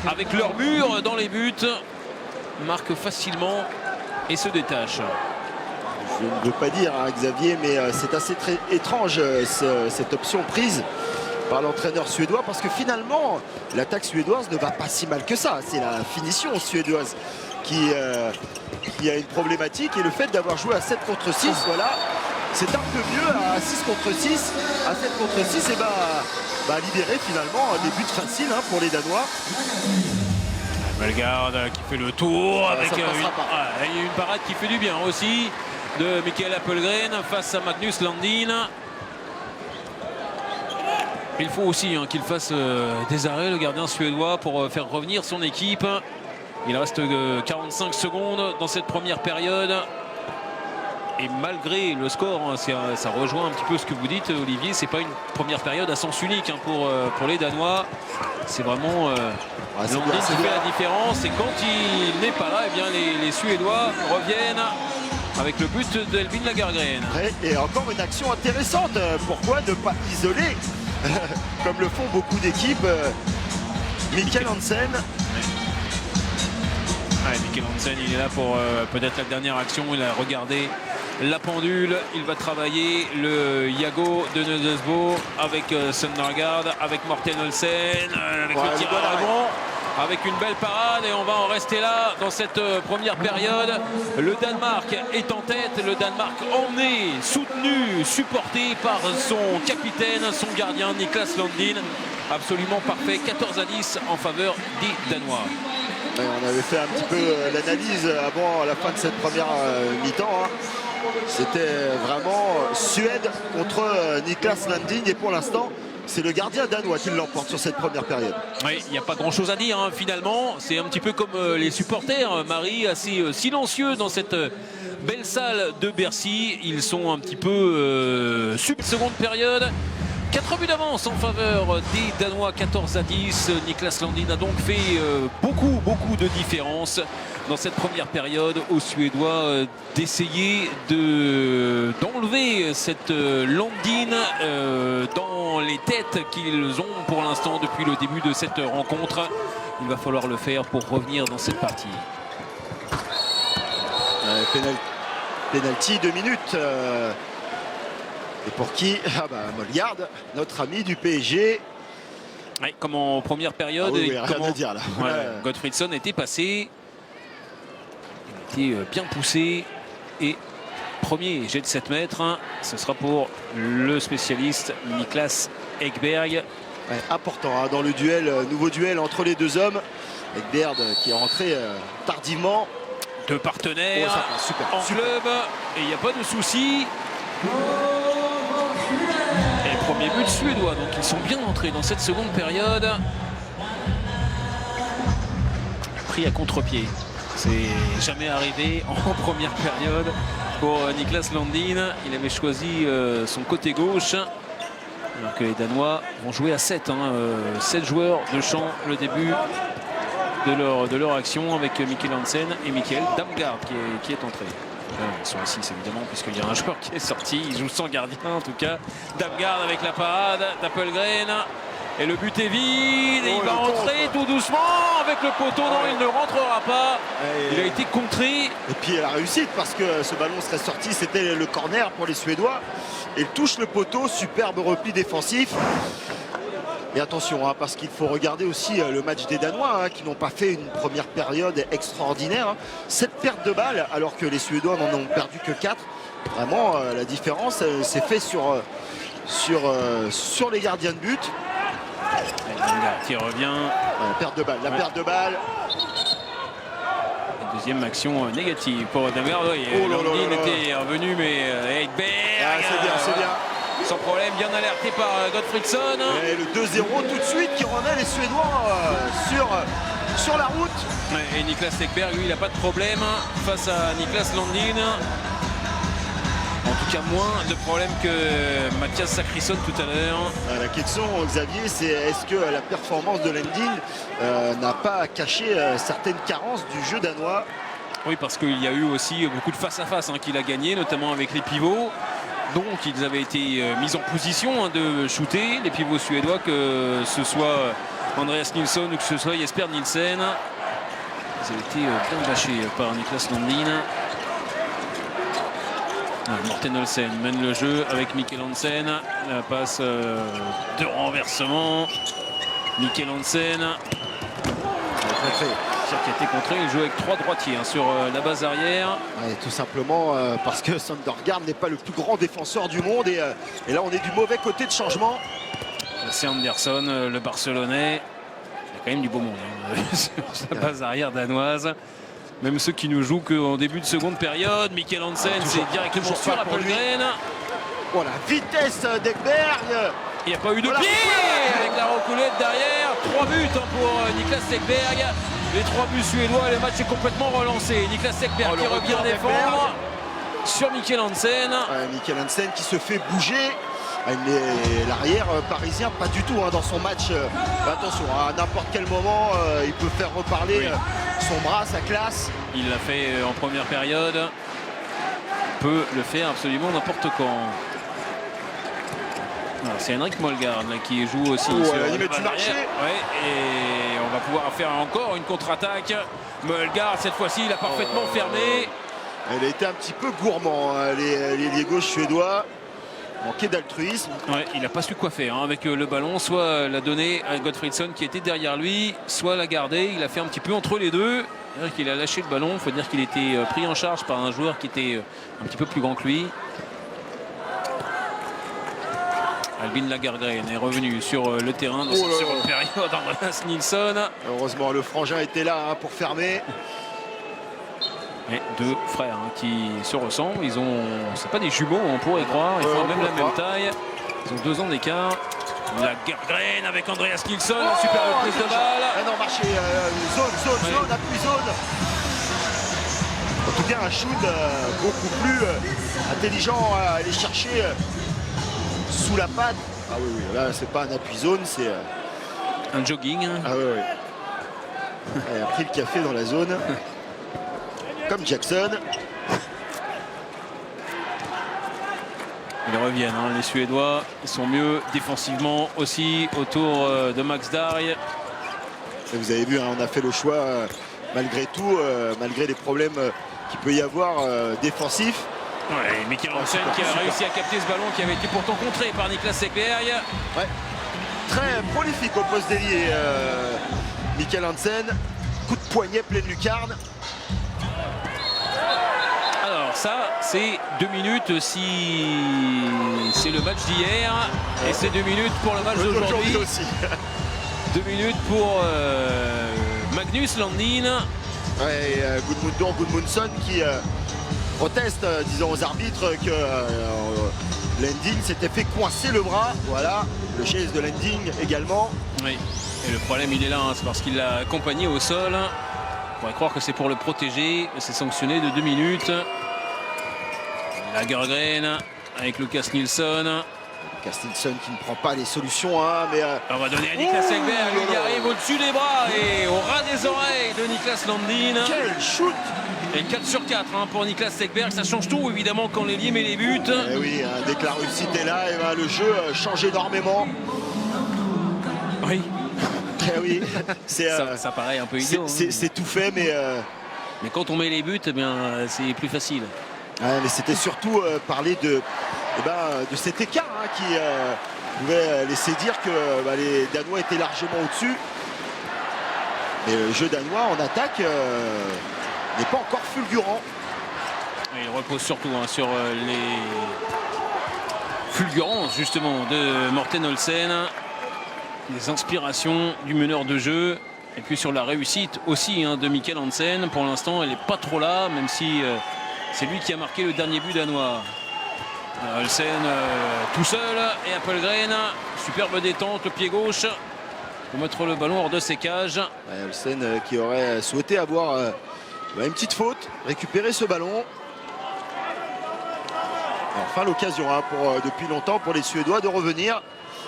avec leur mur dans les buts, marquent facilement et se détachent. Je ne veux pas dire, hein, Xavier, mais c'est assez très étrange cette option prise par l'entraîneur suédois parce que finalement, l'attaque suédoise ne va pas si mal que ça. C'est la finition suédoise qui a une problématique et le fait d'avoir joué à 7 contre 6, voilà, c'est un peu mieux à 6 contre 6, à 7 contre 6, et bah libérer finalement des buts faciles hein, pour les Danois. Mølgaard qui fait le tour avec ça passera pas. il y a une parade qui fait du bien aussi de Mikael Appelgren face à Magnus Landin. Il faut aussi hein, qu'il fasse des arrêts, le gardien suédois, pour faire revenir son équipe. Il reste 45 secondes dans cette première période. Et malgré le score, hein, ça rejoint un petit peu ce que vous dites, Olivier. C'est pas une première période à sens unique hein, pour les Danois. C'est vraiment Landin qui fait la différence. Et quand il n'est pas là, eh bien, les Suédois reviennent avec le but d'Albin Lagergren. Et encore une action intéressante. Pourquoi ne pas isoler comme le font beaucoup d'équipes Mikkel Hansen. Ouais, Mikkel Hansen, il est là pour peut-être la dernière action. Il a regardé la pendule. Il va travailler le Yago de Nødesbo avec Søndergaard, avec Morten Olsen, avec le tir à rebond, avec une belle parade. Et on va en rester là dans cette première période. Le Danemark est en tête. Le Danemark emmené, soutenu, supporté par son capitaine, son gardien Niklas Landin. Absolument parfait. 14-10 en faveur des Danois. Ouais, on avait fait un petit peu l'analyse avant la fin de cette première mi-temps. Hein. C'était vraiment Suède contre Niklas Landin. Et pour l'instant, c'est le gardien danois qui l'emporte sur cette première période. Oui, il n'y a pas grand-chose à dire hein, finalement. C'est un petit peu comme les supporters, Marie, assez silencieux dans cette belle salle de Bercy. Ils sont un petit peu seconde période. 4 buts d'avance en faveur des Danois, 14-10. Niklas Landin a donc fait beaucoup de différence dans cette première période aux Suédois d'essayer d'enlever cette Landin dans les têtes qu'ils ont pour l'instant depuis le début de cette rencontre. Il va falloir le faire pour revenir dans cette partie. Pénalité Penalty, 2 minutes. Et pour qui? Ah bah Molgaard, notre ami du PSG. Ouais, comme en première période. Ah oui, oui, et rien à dire là. Ouais, Ouais. Gottfriedson était passé. Il était bien poussé. Et premier jet de 7 mètres, hein, ce sera pour le spécialiste Niklas Ekberg. Ouais, important hein, dans le duel, nouveau duel entre les deux hommes. Ekberg qui est rentré tardivement. Deux partenaires Oh, ça passe, super, en super. club. Et il n'y a pas de souci. Et premier but suédois. Donc ils sont bien entrés dans cette seconde période. Pris à contre-pied. C'est jamais arrivé en première période pour Niklas Landin. Il avait choisi son côté gauche. Alors que les Danois vont jouer à 7. 7 joueurs de champ, le début de leur action avec Mikkel Hansen et Mikkel Damgaard qui est entré. Ils sont à 6 évidemment puisqu'il y a un joueur qui est sorti. Il joue sans gardien en tout cas. Damgaard avec la parade d'Appelgren. Et le but est vide. Et il va entrer tout doucement avec le poteau. Non, il ne rentrera pas. Il a été contré. Et puis la réussite parce que ce ballon serait sorti, c'était le corner pour les Suédois. Il touche le poteau, superbe repli défensif. Et attention, hein, parce qu'il faut regarder aussi le match des Danois hein, qui n'ont pas fait une première période extraordinaire. Hein. 7 pertes de balles alors que les Suédois n'en ont perdu que 4. Vraiment, la différence s'est faite sur les gardiens de but. Damgaard qui revient. Perte de balle, la perte de balle. Deuxième action négative pour Damgaard. Oui, Oh là là Landin là là. était revenu, mais Ekberg, Ah, c'est bien, c'est bien. sans problème, bien alerté par Gottfriedson. Et le 2-0 tout de suite qui remet les Suédois sur la route. Ouais, et Niklas Ekberg, lui, il n'a pas de problème face à Niklas Landin. En tout cas, moins de problèmes que Mathias Sakrisson tout à l'heure. La question, Xavier, c'est est-ce que la performance de Landin n'a pas caché certaines carences du jeu danois? Oui, parce qu'il y a eu aussi beaucoup de face-à-face qu'il a gagné, notamment avec les pivots. Donc, ils avaient été mis en position de shooter, les pivots suédois, que ce soit Andreas Nilsson ou que ce soit Jesper Nielsen. Ils avaient été bien bâchés par Niklas Landin. Morten Olsen mène le jeu avec Mikkel Hansen. La passe de renversement. Mikkel Hansen. Qui a été contré. Il joue avec 3 droitiers sur la base arrière. Ouais, tout simplement parce que Søndergaard n'est pas le plus grand défenseur du monde. Et là, on est du mauvais côté de changement. C'est Anderson, le Barcelonais. Il y a quand même du beau monde sur la base arrière danoise. Même ceux qui ne jouent qu'en début de seconde période. Mikkel Hansen, c'est directement sur Appelgren. Voilà, vitesse d'Ekberg. Il n'y a pas eu de Voilà, pied avec la reculette derrière. 3 buts pour Niklas Ekberg. Les 3 buts suédois, le match est complètement relancé. Niklas Ekberg qui revient défendre sur Mikkel Hansen. Mikkel Hansen qui se fait bouger. L'arrière parisien, pas du tout dans son match. Attention, à n'importe quel moment, il peut faire reparler son bras, sa classe. Il l'a fait en première période. Peut le faire absolument n'importe quand. C'est Henrik Molgaard qui joue aussi sur il met du marché. Et on va pouvoir faire encore une contre-attaque. Molgaard, cette fois-ci, il a parfaitement fermé. Elle a été un petit peu gourmand, les gauches suédois. Manqué d'altruisme. Ouais, il n'a pas su quoi faire avec le ballon. Soit la donner à Gottfriedson qui était derrière lui, soit la garder. Il a fait un petit peu entre les deux. C'est-à-dire qu'il a lâché le ballon. Il faut dire qu'il était pris en charge par un joueur qui était un petit peu plus grand que lui. Albin Lagergren est revenu sur le terrain dans cette seconde période. Andreas Nilsson. Heureusement, le frangin était là pour fermer. Et 2 frères qui se ressemblent. Ils ont, c'est pas des jumeaux, on pourrait croire. Ils font même la même taille. Ils ont 2 ans d'écart. Lagergren avec Andreas Nilsson. Super reprise de balle. Ah non, marché, zone, appui zone. En tout cas, un shoot beaucoup plus intelligent à aller chercher sous la patte. Ah oui, là, c'est pas un appui zone, c'est un jogging. Ah oui. Il a pris le café dans la zone. Comme Jackson. Ils reviennent, les Suédois. Ils sont mieux défensivement aussi autour de Max Darj. Et vous avez vu, on a fait le choix malgré tout, malgré les problèmes qu'il peut y avoir défensifs. Ouais, Mikkel Hansen qui a réussi à capter ce ballon qui avait été pourtant contré par Niklas Ekberg. Ouais. Très prolifique au poste d'ailier, Mikkel Hansen. Coup de poignet pleine lucarne. Alors ça, c'est 2 minutes si c'est le match d'hier. Et c'est 2 minutes pour le match d'aujourd'hui. Aussi. 2 minutes pour Magnus Landin. Ouais, Gudmundsson qui proteste, disant aux arbitres que Landin s'était fait coincer le bras. Voilà, le geste de Landin également. Oui, et le problème il est là, hein, c'est parce qu'il l'a accompagné au sol. On pourrait croire que c'est pour le protéger, c'est sanctionné de 2 minutes. Lagergren avec Lucas Nilsson. Nilsson qui ne prend pas les solutions, hein, mais On va donner à Niklas Ekberg, il arrive au-dessus des bras et au ras des oreilles de Niklas Landin. quel shoot! Et 4 sur 4 hein, pour Niklas Ekberg, ça change tout évidemment quand l'ailier met les buts. Eh oui, hein, dès que la réussite est là, et ben, le jeu change énormément. Oui, Eh oui, c'est ça paraît un peu idiot. c'est tout fait, mais quand on met les buts, eh bien c'est plus facile. ouais, mais c'était surtout parler de cet écart hein, qui pouvait laisser dire que les Danois étaient largement au-dessus. Mais le jeu danois en attaque n'est pas encore fulgurant. Et il repose surtout hein, sur les fulgurances justement de Morten Olsen, les inspirations du meneur de jeu et puis sur la réussite aussi hein, de Mikkel Hansen. Pour l'instant elle n'est pas trop là, même si c'est lui qui a marqué le dernier but danois. Olsen tout seul et Appelgren, superbe détente, le pied gauche pour mettre le ballon hors de ses cages. Ouais, Olsen qui aurait souhaité avoir une petite faute, récupérer ce ballon. Enfin l'occasion hein, depuis longtemps pour les Suédois de revenir.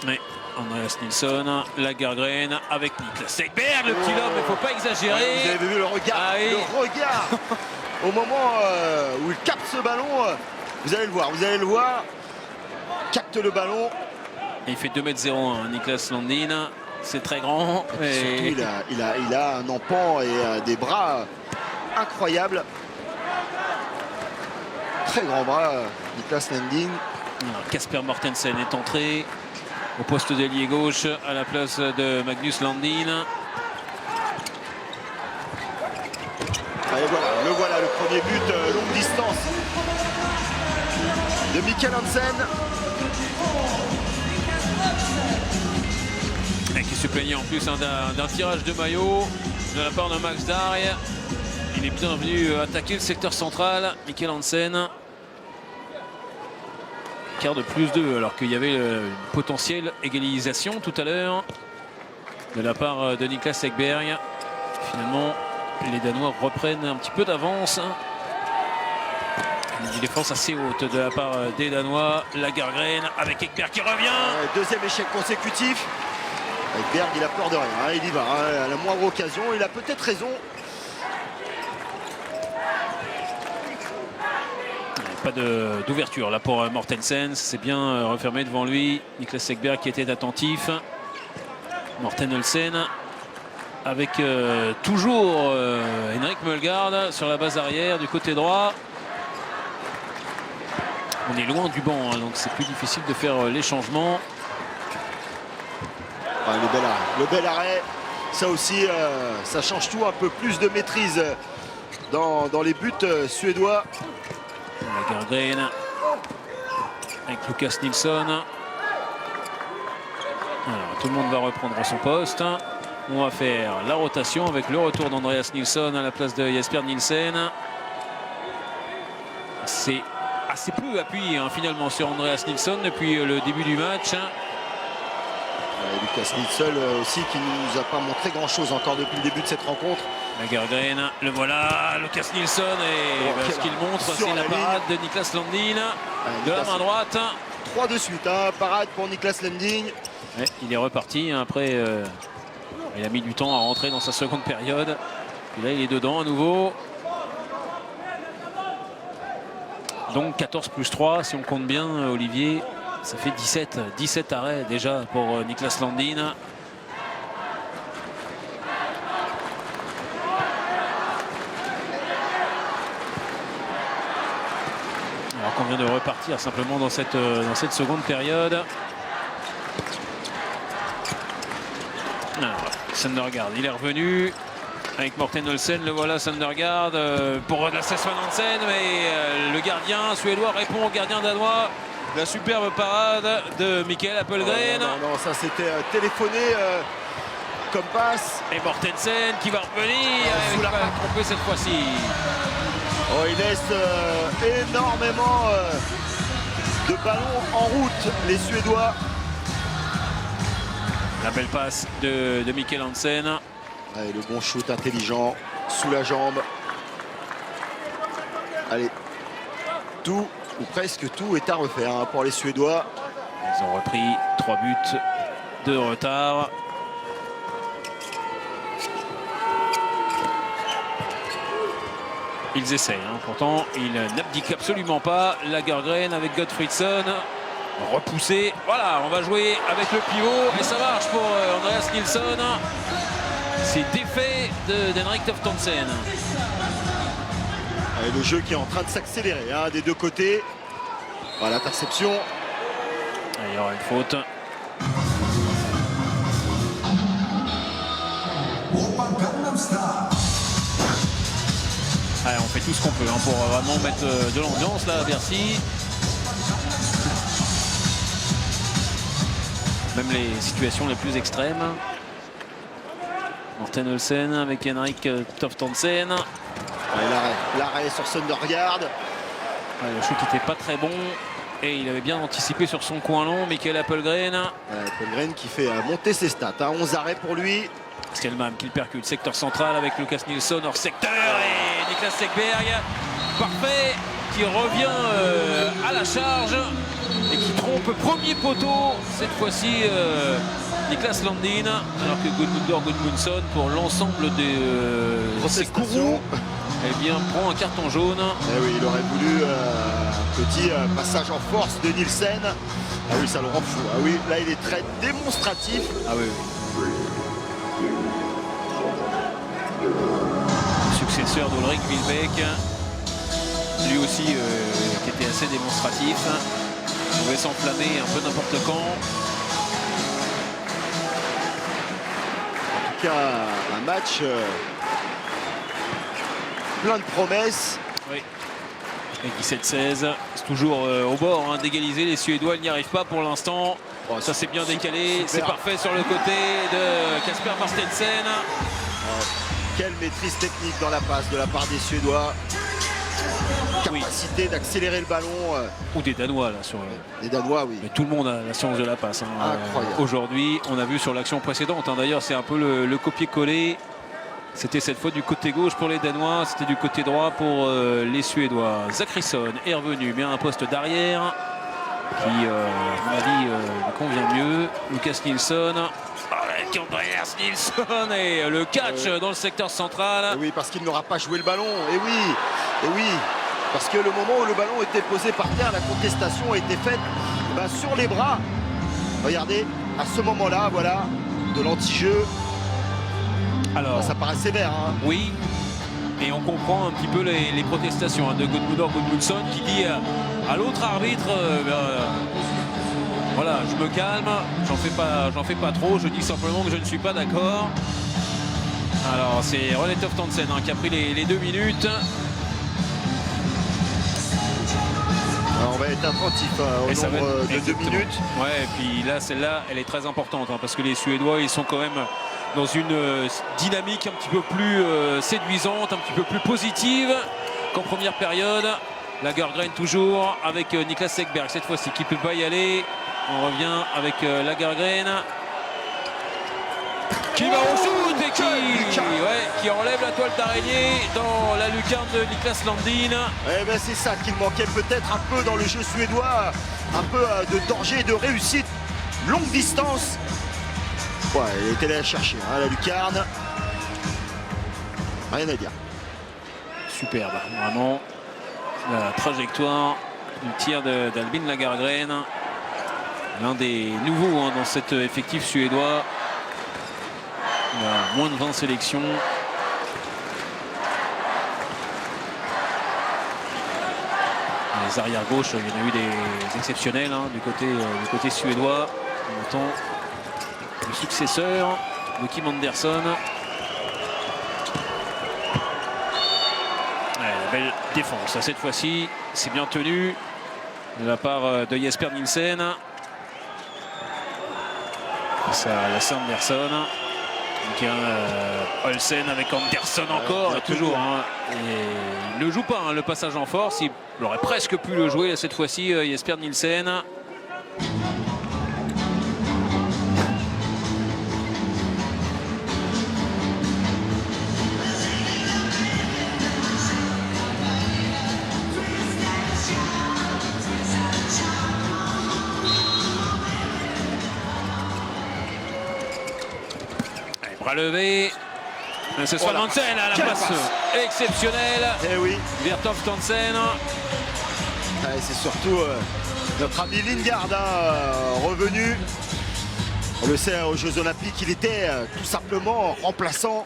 Oui. Andreas Nilsson, Lagergren avec Niklas Ekberg, le petit lobe, il ne faut pas exagérer. Ouais, vous avez vu le regard, le regard au moment où il capte ce ballon. Vous allez le voir, capte le ballon. Et il fait 2,01 m, Niklas Landin, c'est très grand. Et surtout, il a un empan et des bras incroyables. Très grand bras, Niklas Landin. Kasper Mortensen est entré au poste d'ailier gauche à la place de Magnus Landin. Et voilà, le premier but longue distance de Mikkel Hansen. Et qui se plaignait en plus hein, d'un tirage de maillot de la part de Max Darj. Il est bien venu attaquer le secteur central, Mikkel Hansen. Quart de +2 alors qu'il y avait une potentielle égalisation tout à l'heure de la part de Niklas Ekberg. Finalement les Danois reprennent un petit peu d'avance. Une défense assez haute de la part des Danois. Lagergren avec Ekberg qui revient. Deuxième échec consécutif. Ekberg il a peur de rien, hein, il y va hein, à la moindre occasion, il a peut-être raison. Pas d'ouverture là pour Mortensen, c'est bien refermé devant lui. Niklas Ekberg qui était attentif. Morten Olsen avec toujours Henrik Mølgaard sur la base arrière du côté droit. On est loin du banc hein, donc c'est plus difficile de faire les changements. Ouais, le bel arrêt, ça aussi ça change tout, un peu plus de maîtrise dans les buts suédois. Lagergren avec Lucas Nilsson. Alors, tout le monde va reprendre son poste. On va faire la rotation avec le retour d'Andreas Nilsson à la place de Jesper Nielsen. C'est assez peu appuyé hein, finalement sur Andreas Nilsson depuis le début du match. Lucas Nilsson aussi qui ne nous a pas montré grand chose encore depuis le début de cette rencontre. Lagergren, le voilà, Lucas Nilsson et ce qu'il montre c'est la parade de Niklas Landin de la main droite. 3 de suite, hein, parade pour Niklas Landin. Ouais, il est reparti hein, après il a mis du temps à rentrer dans sa seconde période. Et là il est dedans à nouveau. Donc 14 + 3 si on compte bien Olivier. Ça fait 17 arrêts déjà pour Niklas Landin. Alors qu'on vient de repartir simplement dans cette seconde période. Søndergaard, il est revenu avec Morten Olsen. Le voilà, Søndergaard pour la Sven Hansen, mais le gardien suédois répond au gardien danois. La superbe parade de Mikael Appelgren. Non, ça c'était téléphoné comme passe. Et Mortensen qui va revenir. Sous la va tromper cette fois-ci. Oh, il laisse énormément de ballons en route, les Suédois. La belle passe de Mikkel Hansen. Allez, le bon shoot intelligent sous la jambe. Allez, tout ou presque tout est à refaire hein, pour les Suédois. Ils ont repris 3 buts de retard. Ils essayent, hein. Pourtant ils n'abdiquent absolument pas. Lagergren avec Gottfridsson. Repoussé. Voilà, on va jouer avec le pivot et ça marche pour Andreas Nilsson. C'est défait d'Henrik Toftonsen. Le jeu qui est en train de s'accélérer hein, des deux côtés. Voilà, l'interception. Il y aura une faute. Allez, on fait tout ce qu'on peut hein, pour vraiment mettre de l'ambiance là à Bercy. Même les situations les plus extrêmes. Morten Olsen avec Henrik Toftonsen. L'arrêt sur Søndergaard. Le shoot n'était pas très bon et il avait bien anticipé sur son coin long. Mikael Appelgren. Appelgren qui fait monter ses stats. Hein, 11 arrêts pour lui. Skelman qui le percute. Secteur central avec Lukas Nilsson hors secteur et Niklas Ekberg. Parfait. Qui revient à la charge et qui trompe premier poteau. Cette fois-ci Niklas Landin. Alors que Gudmundur Gudmundsson pour l'ensemble de ses courroux. Eh bien, prend un carton jaune. Eh oui, il aurait voulu un petit passage en force de Nielsen. Ah oui, ça le rend fou. Ah oui, là, il est très démonstratif. Ah oui. Successeur d'Ulrik Wilbeck. Lui aussi qui était assez démonstratif. Il pouvait s'enflammer un peu n'importe quand. En tout cas, un match... plein de promesses. Oui. Et 17-16, c'est toujours au bord hein, d'égaliser. Les Suédois n'y arrivent pas pour l'instant. Oh, ça c'est bien décalé, c'est parfait sur le côté de Kasper Marstensen. Quelle maîtrise technique dans la passe de la part des Suédois. Capacité d'accélérer le ballon. Ou des Danois là sur. Des Danois, oui. Mais tout le monde a la science de la passe. Hein. Incroyable. Aujourd'hui, on a vu sur l'action précédente. Hein, d'ailleurs, c'est un peu le copier-coller. C'était cette fois du côté gauche pour les Danois, c'était du côté droit pour les Suédois. Zachrisson est revenu, bien un poste d'arrière qui, à mon avis, convient mieux. Lukas Nilsson avec Andreas Nilsson et le catch dans le secteur central. Et oui, parce qu'il n'aura pas joué le ballon. Et oui, parce que le moment où le ballon était posé par terre, la contestation a été faite sur les bras. Regardez, à ce moment-là, voilà, de l'anti-jeu. Alors, ça paraît sévère. Hein. Oui, et on comprend un petit peu les protestations hein, de Gudmundur Gudmundsson qui dit à l'autre arbitre voilà, je me calme, j'en fais pas trop, je dis simplement que je ne suis pas d'accord. Alors c'est René Toftonsen hein, qui a pris les 2 minutes. Alors, on va être attentif au nombre de 2 minutes. Ouais, et puis là, celle-là, elle est très importante hein, parce que les Suédois, ils sont quand même dans une dynamique un petit peu plus séduisante, un petit peu plus positive qu'en première période. Lagergren toujours avec Niklas Ekberg cette fois-ci qui ne peut pas y aller. On revient avec Lagergren qui va au shoot et qui enlève la toile d'araignée dans la lucarne de Niklas Landin. Eh ben, c'est ça qu'il manquait peut-être un peu dans le jeu suédois, un peu de danger et de réussite longue distance. Ouais, il était allé la chercher, hein, la lucarne. Rien à dire. Superbe, vraiment. La trajectoire du tir d'Albin Lagergren. L'un des nouveaux hein, dans cet effectif suédois. Il a moins de 20 sélections. Les arrières gauche, il y en a eu des exceptionnels hein, du côté suédois. En même temps, le successeur de Kim Anderson. Ouais, belle défense. Cette fois-ci, c'est bien tenu de la part de Jesper Nielsen. Ça laisse Anderson. Donc, Olsen avec Anderson encore, toujours. Hein, et il ne joue pas hein, le passage en force. Il aurait presque pu le jouer cette fois-ci, Jesper Nielsen. Bras levé. Ce soit Nansen à la passe exceptionnelle. Eh oui. Vertov Tansen. C'est surtout notre ami Lingard revenu. On le sait, aux Jeux Olympiques, il était tout simplement remplaçant.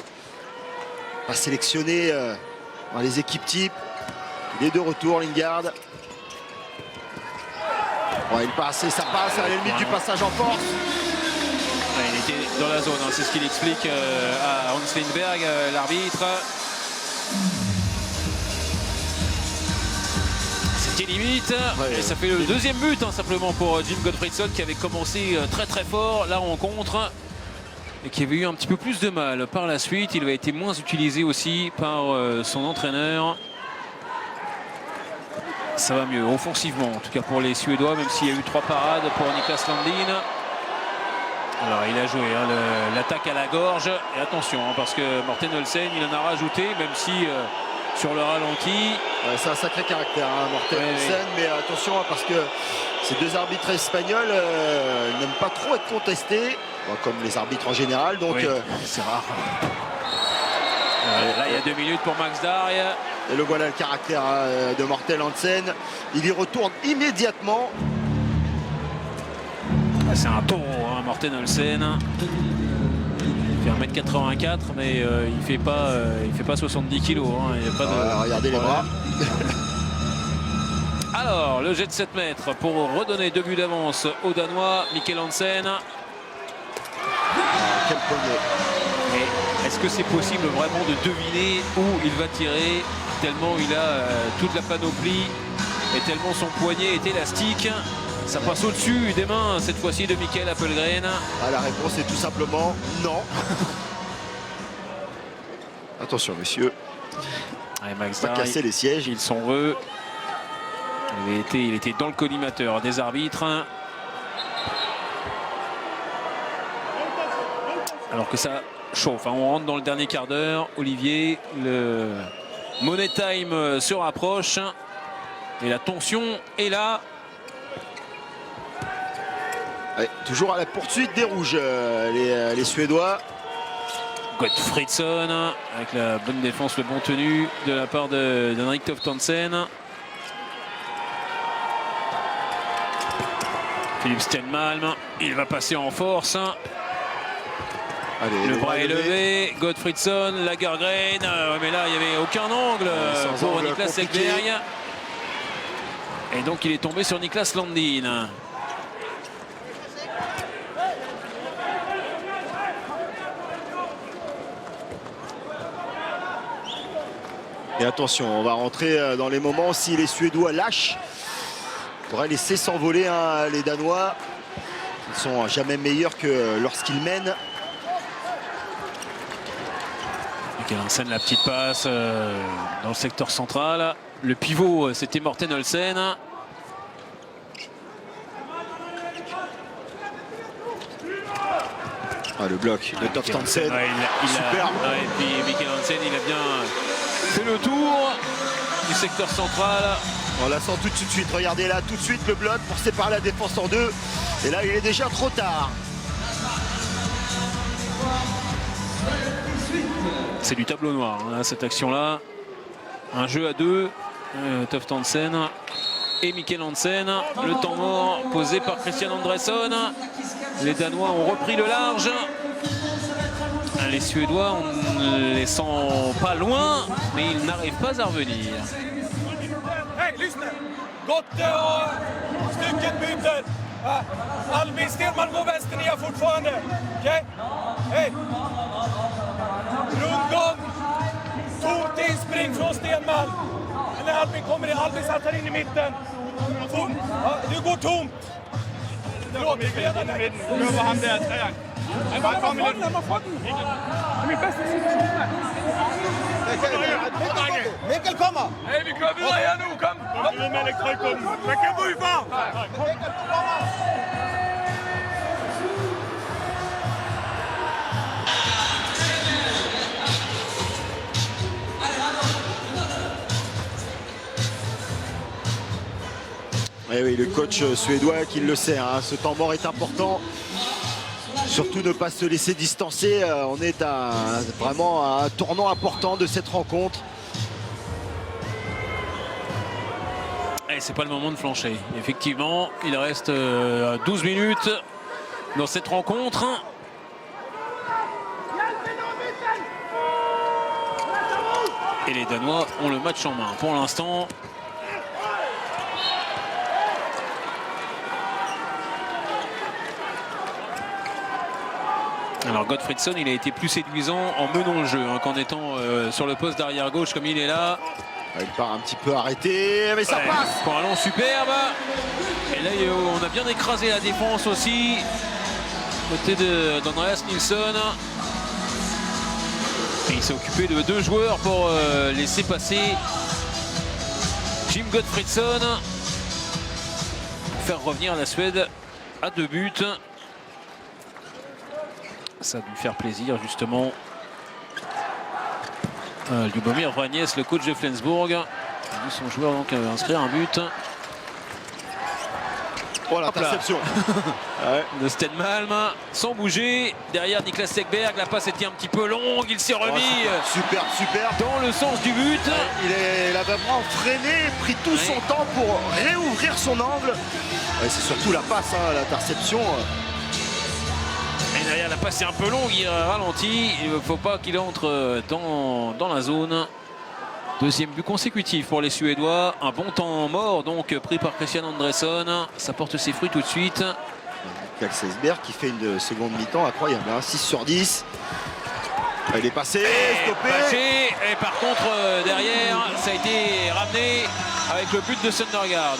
Pas sélectionné dans les équipes types. Il est de retour, Lingard. Ouais, il passe et ça passe à la limite du passage en force. Il était dans la zone, hein, c'est ce qu'il explique à Hans Lindberg, l'arbitre. C'était limite. Ouais, et ça fait le deuxième but hein, simplement pour Jim Gottfriedson qui avait commencé très très fort la rencontre et qui avait eu un petit peu plus de mal par la suite. Il avait été moins utilisé aussi par son entraîneur. Ça va mieux offensivement, en tout cas pour les Suédois, même s'il y a eu 3 parades pour Niklas Landin. Alors il a joué hein, l'attaque à la gorge et attention hein, parce que Morten Olsen il en a rajouté même si sur le ralenti. Ouais, c'est un sacré caractère hein, Morten Olsen, mais attention hein, parce que ces deux arbitres espagnols n'aiment pas trop être contestés, comme les arbitres en général, donc c'est rare. Là il y a 2 minutes pour Max Darj. Et le voilà le caractère de Morten Olsen. Il y retourne immédiatement. C'est un taureau, hein, Morten Olsen. Il fait 1m84, mais il fait pas 70 kg. Hein, il y a pas de... regardez les bras. Alors, le jet de 7 mètres pour redonner 2 buts d'avance aux Danois. Mikkel Hansen. Quel poignet. Est-ce que c'est possible vraiment de deviner où il va tirer, tellement il a toute la panoplie et tellement son poignet est élastique? Ça passe au-dessus des mains cette fois-ci de Mikael Appelgren. La réponse est tout simplement non. Attention monsieur. Max Darj, casser les sièges. Il s'en veut. Il était dans le collimateur des arbitres. Alors que ça chauffe. Hein. On rentre dans le dernier quart d'heure. Olivier, le Money Time se rapproche. Et la tension est là. Ouais, toujours à la poursuite des rouges, les Suédois. Gottfriedson avec la bonne défense, le bon tenu de la part d'Henrik Toft Hansen. Philippe Stenmalm, il va passer en force. Allez, le bras est levé. Gottfriedson, Lagergren. Mais là, il n'y avait aucun angle pour Niklas Ekberg. Et donc, il est tombé sur Niklas Landin. Et attention, on va rentrer dans les moments si les Suédois lâchent. On pourrait laisser s'envoler hein, les Danois. Ils sont jamais meilleurs que lorsqu'ils mènent. Mikkel Hansen, la petite passe dans le secteur central. Le pivot, c'était Morten Olsen. Le bloc de Toft Hansen. Superbe. Et puis Mikkel Hansen, il a bien fait le tour du secteur central. On la sent tout de suite. Regardez là, tout de suite le bloc pour séparer la défense en deux. Et là, il est déjà trop tard. C'est du tableau noir, hein, cette action-là. Un jeu à deux. Toft Hansen et Mikkel Hansen. Le temps mort posé par Christian Andresson. Les Danois ont repris le large. Les Suédois, on ne les sent pas loin, mais ils n'arrivent pas à revenir. Hej, lyssna! Gotte och stycket byter. Albin Stenman på vänsternia fortfarande. Okej? Hej! Rundgång. Tomt inspring från Stenman. När Albin kommer in, Albin sattar in i mitten. Tom. Ja, du går tomt. Förlåt, redan där. Prøver ham der træeren. Han må få den, han må få den. Det er min bedste situation. Mikkel kommer! Hey, vi kører videre her nu, kom! Kom videre med at lægge tryk på dem. Hvad kæmper I for? Mikkel, du kommer! Et oui, le coach suédois qui le sait, hein, ce temps mort est important. Surtout ne pas se laisser distancer. On est vraiment à un tournant important de cette rencontre. Et c'est pas le moment de flancher. Effectivement, il reste 12 minutes dans cette rencontre. Et les Danois ont le match en main pour l'instant. Alors Gottfridsson, il a été plus séduisant en menant le jeu hein, qu'en étant sur le poste d'arrière gauche comme il est là. Il part un petit peu arrêté, mais ça passe. Corallon superbe. Et là, on a bien écrasé la défense aussi. Côté d'Andreas Nilsson. Et il s'est occupé de 2 joueurs pour laisser passer Jim Gottfridsson. Pour faire revenir la Suède à 2 buts. Ça a dû faire plaisir justement. Ljubomir Vranjes, le coach de Flensburg, a vu son joueur donc inscrire un but. Oh l'interception de Stenmalm, sans bouger. Derrière Niklas Ekberg, la passe était un petit peu longue. Il s'est remis super dans le sens du but. Il avait vraiment freiné, pris tout son temps pour réouvrir son angle. C'est surtout la passe, hein, l'interception. Et derrière, la passe est un peu longue, il ralentit. Il ne faut pas qu'il entre dans la zone. Deuxième but consécutif pour les Suédois. Un bon temps mort donc pris par Christian Andresson. Ça porte ses fruits tout de suite. Kalsesberg qui fait une seconde mi-temps incroyable, hein, 6 sur 10. Il est passé, stoppé. Et par contre, derrière, ça a été ramené avec le but de Søndergaard.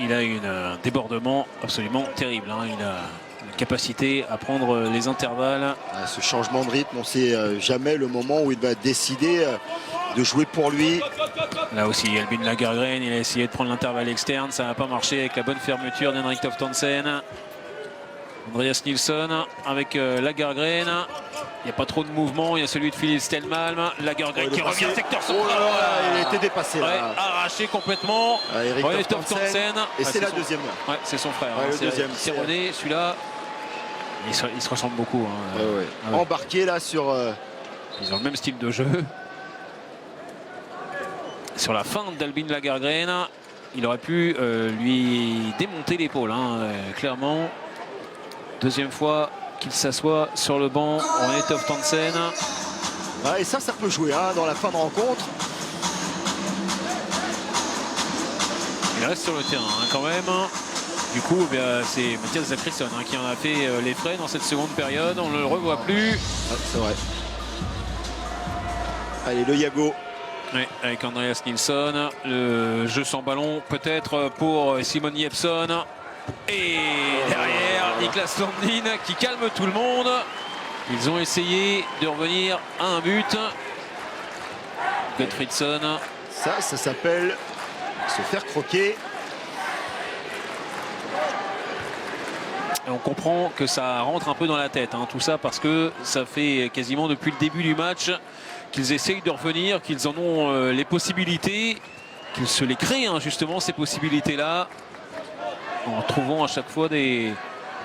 Il a un débordement absolument terrible. Hein. Il a la capacité à prendre les intervalles. Ce changement de rythme, on ne sait jamais le moment où il va décider de jouer pour lui. Là aussi, Albin Lagergren, il a essayé de prendre l'intervalle externe. Ça n'a pas marché avec la bonne fermeture d'Henrik Toftansen. Andreas Nilsson avec Lagergren. Il n'y a pas trop de mouvement. Il y a celui de Philippe Stenmalm. Lagergren qui revient secteur central. Oh là là, il a été dépassé. Là. Arraché complètement. Henrik Toftansen. Et c'est la deuxième. Ouais, c'est son frère. Le deuxième. C'est René, celui-là. Ils se ressemblent beaucoup. Hein. Embarqué là sur... Ils ont le même style de jeu. Sur la fin d'Albin Lagergren, il aurait pu lui démonter l'épaule, hein, clairement. Deuxième fois qu'il s'assoit sur le banc, René Toftansen. Et ça peut jouer hein, dans la fin de rencontre. Il reste sur le terrain hein, quand même. Du coup, c'est Mathias Zachrisson hein, qui en a fait les frais dans cette seconde période. On ne le revoit plus. C'est vrai. Allez, le Yago. Oui, avec Andreas Nilsson. Le jeu sans ballon peut-être pour Simon Jeppsson. Et derrière, Niklas Landin qui calme tout le monde. Ils ont essayé de revenir à un but. Gottfridsson. Ça s'appelle se faire croquer. Et on comprend que ça rentre un peu dans la tête, hein, tout ça parce que ça fait quasiment depuis le début du match qu'ils essayent de revenir, qu'ils en ont les possibilités, qu'ils se les créent hein, justement ces possibilités-là, en trouvant à chaque fois des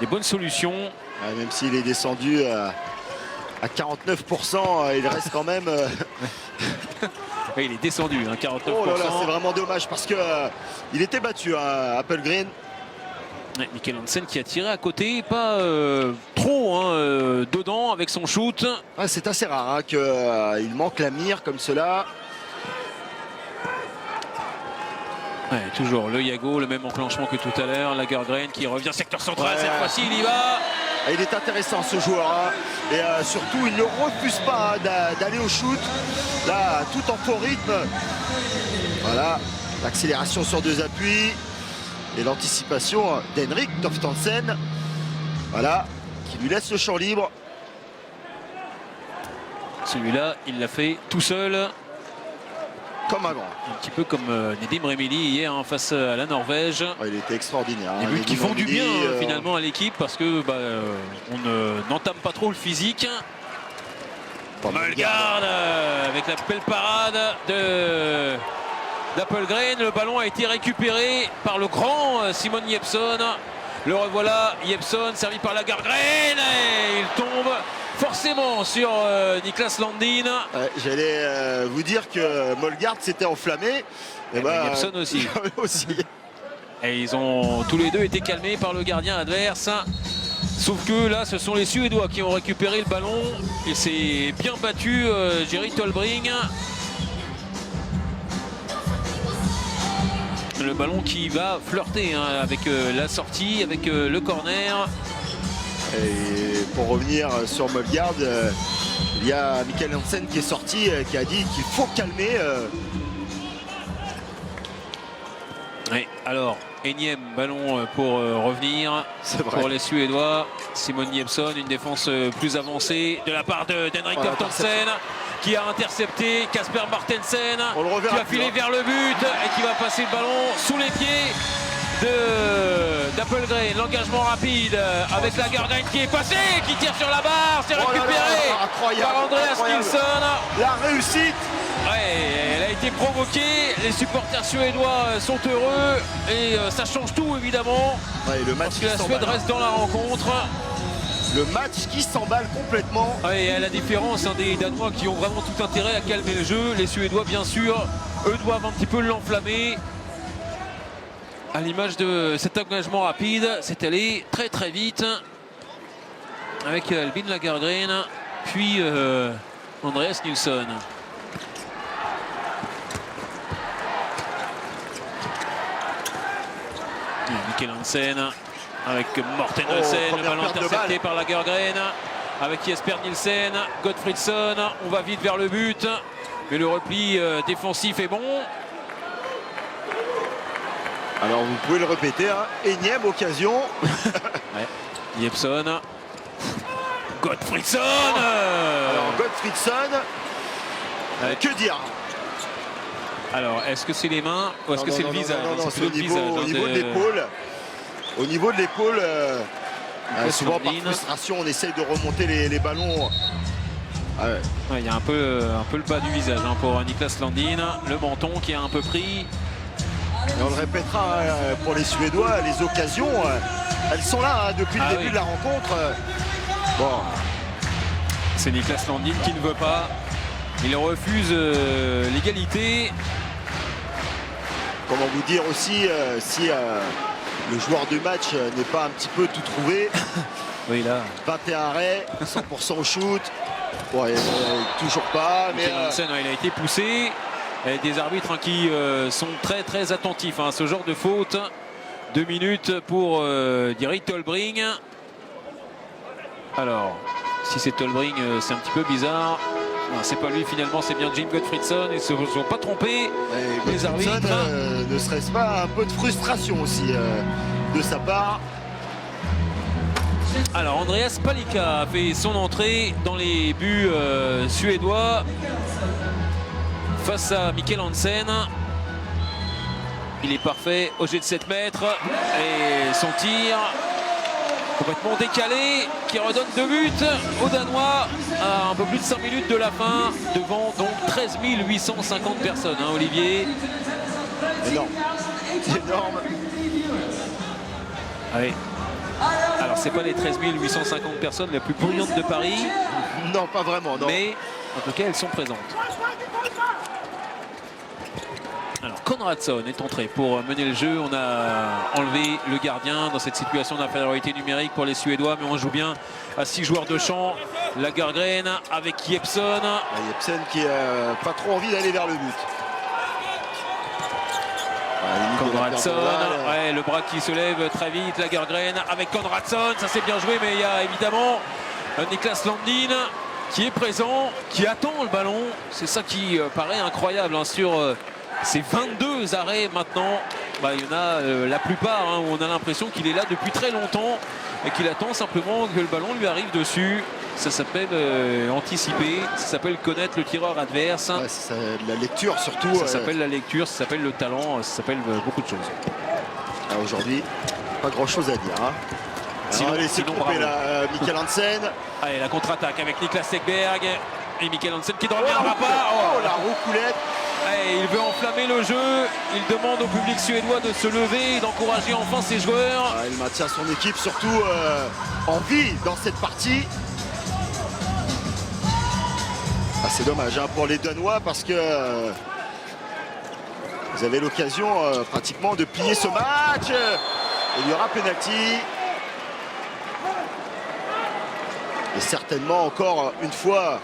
bonnes solutions. Même s'il est descendu à 49%, il reste quand même Et il est descendu, hein, 49%. Oh là là, c'est vraiment dommage parce que il était battu à Appelgren. Ouais, Mikkel Hansen qui a tiré à côté, pas trop dedans avec son shoot. Ah, c'est assez rare hein, qu'il manque la mire comme cela. Ouais, toujours le Yago, le même enclenchement que tout à l'heure. Lagergren qui revient secteur central, Ouais. cette fois-ci il y va. Ah, il est intéressant ce joueur hein. Et surtout il ne refuse pas hein, d'aller au shoot. Là, tout en faux rythme. Voilà, l'accélération sur 2 appuis. Et l'anticipation d'Henrik Toftansen. Voilà, qui lui laisse le champ libre. Celui-là, il l'a fait tout seul. Comme un grand. Un petit peu comme Nedim Remili hier hein, face à la Norvège. Oh, il était extraordinaire. Des hein, buts qui Nedim font du Remili, bien finalement à l'équipe parce que on n'entame pas trop le physique. Mølgaard avec la belle parade d'Appelgren. Le ballon a été récupéré par le grand Simon Jeppsson. Le revoilà, Jeppsson servi par Lagergren et il tombe forcément sur Niklas Landin. J'allais vous dire que Mølgaard s'était enflammé. Et Jeppsson aussi. aussi. Et ils ont tous les deux été calmés par le gardien adverse. Sauf que là, ce sont les Suédois qui ont récupéré le ballon. Il s'est bien battu, Jerry Tolbring. Le ballon qui va flirter hein, avec la sortie, avec le corner. Et pour revenir sur Mølgaard, il y a Mikkel Hansen qui est sorti, qui a dit qu'il faut calmer. Oui, alors, énième ballon pour revenir pour les Suédois. Simon Jeppsson, une défense plus avancée de la part d'Henrik Toftansen qui a intercepté Kasper Martensen, qui va filer vers le but et qui va passer le ballon sous les pieds d'Appelgren. L'engagement rapide avec Lagergren qui est passé, qui tire sur la barre, c'est récupéré par Andreas Nilsson. La réussite. Ouais, elle a été provoquée, les supporters suédois sont heureux et ça change tout évidemment. Ouais, le match parce que la Suède reste dans la rencontre. Le match qui s'emballe complètement. Ouais, et à la différence des Danois qui ont vraiment tout intérêt à calmer le jeu, les Suédois bien sûr, eux doivent un petit peu l'enflammer. À l'image de cet engagement rapide, c'est allé très très vite avec Albin Lagergren, puis Andreas Nilsson. Mikkel Hansen avec Morten Olsen, le ballon intercepté par Lagergren avec Jesper Nielsen, Gottfridsson, on va vite vers le but, mais le repli défensif est bon. Alors vous pouvez le répéter, hein. Énième occasion. Ouais. Jeppsson, Gottfridsson. Alors Gottfridsson, que dire? Alors est-ce que c'est les mains ou est-ce que c'est le visage? Non, c'est au niveau de l'épaule. Au niveau de l'épaule, souvent par frustration, on essaye de remonter les ballons. Ah ouais. Ouais, il y a un peu le bas du visage hein, pour Niklas Landin, le menton qui a un peu pris. Et on le répétera pour les Suédois, les occasions, elles sont là hein, depuis le début de la rencontre. Bon. C'est Niklas Landin qui ne veut pas. Il refuse l'égalité. Comment vous dire aussi si le joueur du match n'est pas un petit peu tout trouvé. Oui, là. 21 arrêts, 100% au shoot. Ouais, toujours pas. Mais Hansen, il a été poussé. Et des arbitres hein, qui sont très très attentifs à ce genre de faute. 2 minutes pour Jerry Tolbring. Alors, si c'est Tolbring, c'est un petit peu bizarre. C'est pas lui finalement, c'est bien Jim Gottfridsson. Ils ne se sont pas trompés. Les arbitres. Ne serait-ce pas un peu de frustration aussi de sa part? Alors Andreas Palika a fait son entrée dans les buts suédois face à Mikkel Hansen. Il est parfait au jet de 7 mètres et son tir complètement décalé qui redonne 2 buts aux Danois à un peu plus de 5 minutes de la fin devant donc 13 850 personnes, hein, Olivier. Énorme. Énorme. Allez. Alors c'est pas les 13 850 personnes les plus bruyantes de Paris. Non, pas vraiment, non. Mais en tout cas elles sont présentes. Alors Konradsson est entré pour mener le jeu. On a enlevé le gardien dans cette situation d'infériorité numérique pour les Suédois, mais on joue bien à 6 joueurs de champ. Lagergren avec Jeppsson. Jeppsson qui n'a pas trop envie d'aller vers le but. Konradsson, ouais, le bras qui se lève très vite. Lagergren avec Konradsson, ça c'est bien joué, mais il y a évidemment Niklas Landin qui est présent, qui attend le ballon. C'est ça qui paraît incroyable hein, sur ces 22 arrêts maintenant. Il y en a la plupart hein, où on a l'impression qu'il est là depuis très longtemps et qu'il attend simplement que le ballon lui arrive dessus. Ça s'appelle anticiper, ça s'appelle connaître le tireur adverse. Ouais, c'est la lecture surtout. Ça s'appelle la lecture, ça s'appelle le talent, ça s'appelle beaucoup de choses. Aujourd'hui, pas grand chose à dire. Hein. Sinon bravo. Mikael Hansen. Allez, la contre-attaque avec Niklas Ekberg et Mikael Hansen qui ne reviendra pas. La roucoulette. Allez, il veut enflammer le jeu. Il demande au public suédois de se lever et d'encourager enfin ses joueurs. Il maintient son équipe surtout en vie dans cette partie. C'est dommage hein, pour les Danois parce que vous avez l'occasion pratiquement de plier ce match. Il y aura penalty. Et certainement encore une fois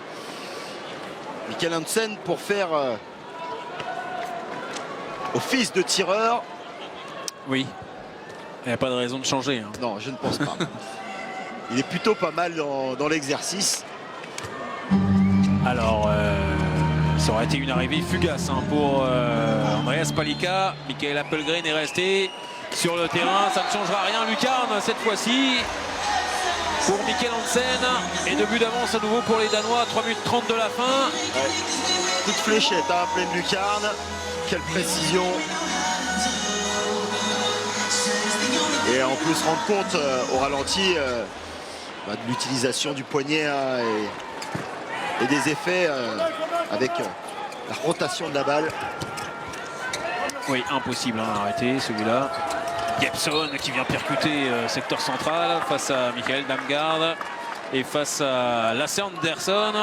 Mikael Hansen pour faire office de tireur. Oui, il n'y a pas de raison de changer. Hein. Non, je ne pense pas. Il est plutôt pas mal dans l'exercice. Alors, ça aurait été une arrivée fugace hein, pour Andreas Palika. Mikael Appelgren est resté sur le terrain. Ça ne changera rien. Lucarne cette fois-ci pour Mikael Hansen. Et 2 buts d'avance à nouveau pour les Danois. 3 minutes 30 de la fin. Ouais. Coup de fléchette, hein, pleine lucarne. Quelle précision. Et on peut se rendre compte au ralenti de l'utilisation du poignet hein, et des effets avec la rotation de la balle. Oui, impossible à arrêter celui-là. Jeppsson qui vient percuter secteur central face à Mikael Damgaard et face à Lasse Andersson.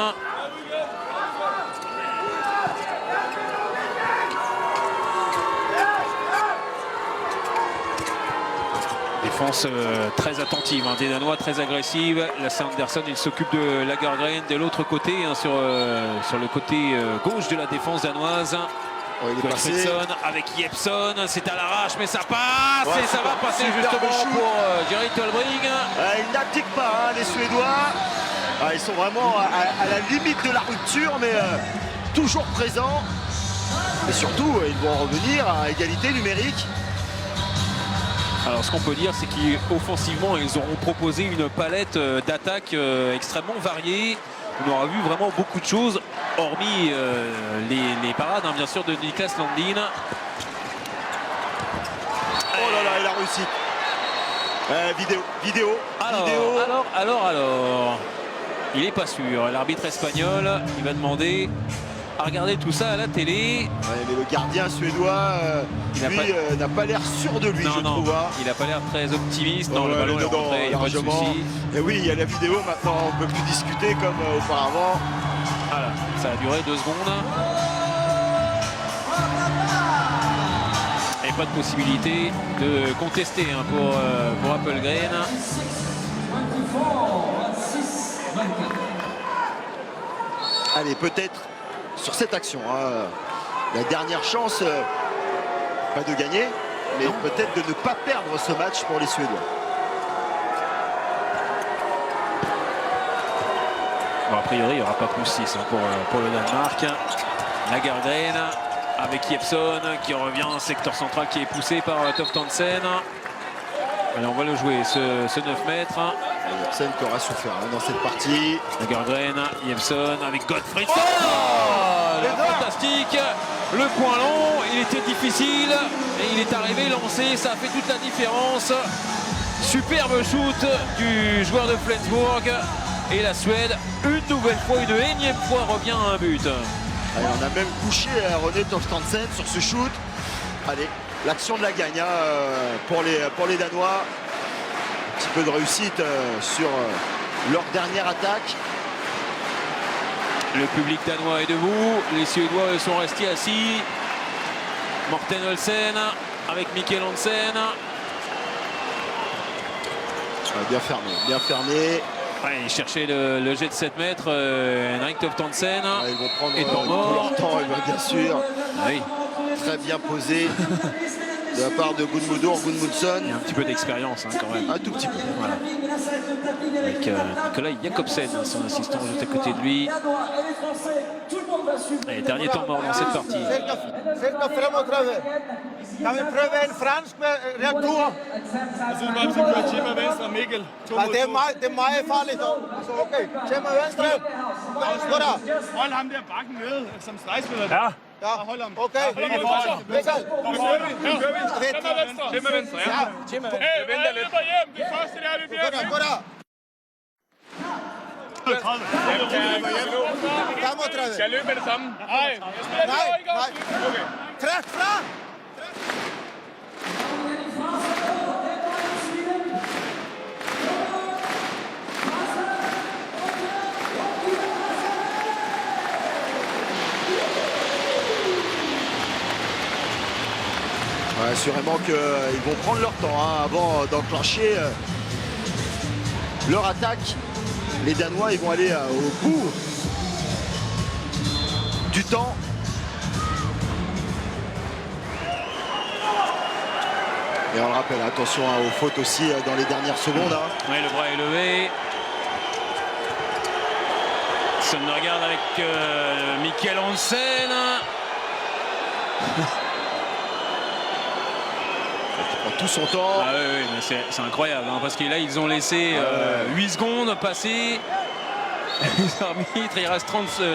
Défense très attentive, hein, des Danois très agressive. Lasse Andersson, il s'occupe de Lagergren de l'autre côté, hein, sur le côté gauche de la défense danoise. Oh, il est passé. Gottfridsson avec Jeppsson, c'est à l'arrache mais ça passe ouais, et ça va passer justement pour Jerry Tolbring. Ils n'abdiquent pas hein, les Suédois. Ils sont vraiment à la limite de la rupture mais toujours présents. Et surtout ils vont revenir à égalité numérique. Alors ce qu'on peut dire c'est qu'offensivement ils auront proposé une palette d'attaques extrêmement variée. On aura vu vraiment beaucoup de choses, hormis les parades, hein, bien sûr, de Niklas Landin. Oh là là, il a réussi. Vidéo. Alors. Il n'est pas sûr. L'arbitre espagnol, il va demander à regarder tout ça à la télé. Ouais, mais le gardien suédois, n'a pas l'air sûr de lui, je trouve. Hein. Il n'a pas l'air très optimiste. Non, le ballon est rentré, il n'y a pas de souci. Et oui, il y a la vidéo maintenant, on ne peut plus discuter comme auparavant. Voilà, ça a duré 2 secondes. Et pas de possibilité de contester hein, pour Appelgren. Allez, peut-être sur cette action, hein, la dernière chance, pas de gagner, mais peut-être de ne pas perdre ce match pour les Suédois. Bon, a priori, il n'y aura pas plus 6 hein, pour le Danemark. Lagergren avec Jeppsson qui revient en secteur central qui est poussé par Toft Hansen. Allez, on va le jouer, ce 9 mètres. Jeppsson qui aura souffert hein, dans cette partie. Lagergren, Jeppsson avec Gottfridsson. Fantastique. Le point long, il était difficile et il est arrivé lancé, ça a fait toute la différence. Superbe shoot du joueur de Flensburg. Et la Suède, une nouvelle fois, une énième fois, revient à un but. Allez, on a même couché René Toft Hansen sur ce shoot. Allez, l'action de la gagne hein, pour les Danois. Un petit peu de réussite sur leur dernière attaque. Le public danois est debout, les Suédois sont restés assis. Morten Olsen avec Mikkel Hansen. Bien fermé, bien fermé. Ouais, il cherchait le jet de 7 mètres. Henrik Toft Hansen. Ils vont prendre Et temps tout mort. leur temps, bien sûr. Ah oui, Très bien posé de la part de Gudmundur Gudmundsson. il y a un petit peu d'expérience hein, quand même. Un tout petit peu. Voilà. Avec Nicolas Jakobsen, son assistant juste à côté de lui. Et dernier temps mort dans cette partie. Cirka frem og prøve. Kan vi prøve en fransk med reaktor? Jeg synes bare, vi skal køre Chima venstre og Mikkel. Ja, det er meget farligt. Altså, okay, kjem med venstre. Gå da. Hold ham der bakken nede, som stregspiller. Ja. Ja, Hold ham. okay. Ikke foran. Mikkel. Nu kører vi. Chima venstre. Chima venstre, ja. Hey, venter lidt. Hjem. Det første, det er, vi bliver. Gå da. 30. 35. Skal jeg løbe med det samme? Nej. Jeg spiller Nej, lige ikke nej. op. Okay. Træk fra. Ouais, assurément qu'ils vont prendre leur temps hein, avant d'enclencher leur attaque. Les Danois, ils vont aller au bout du temps. Et on le rappelle, attention hein, aux fautes aussi dans les dernières secondes. Hein. Oui, le bras est levé. Søndergaard avec Mikkel Hansen. Il prend tout son temps. Ah oui, mais c'est incroyable hein, parce que là ils ont laissé 8 secondes passer. Les arbitres, il reste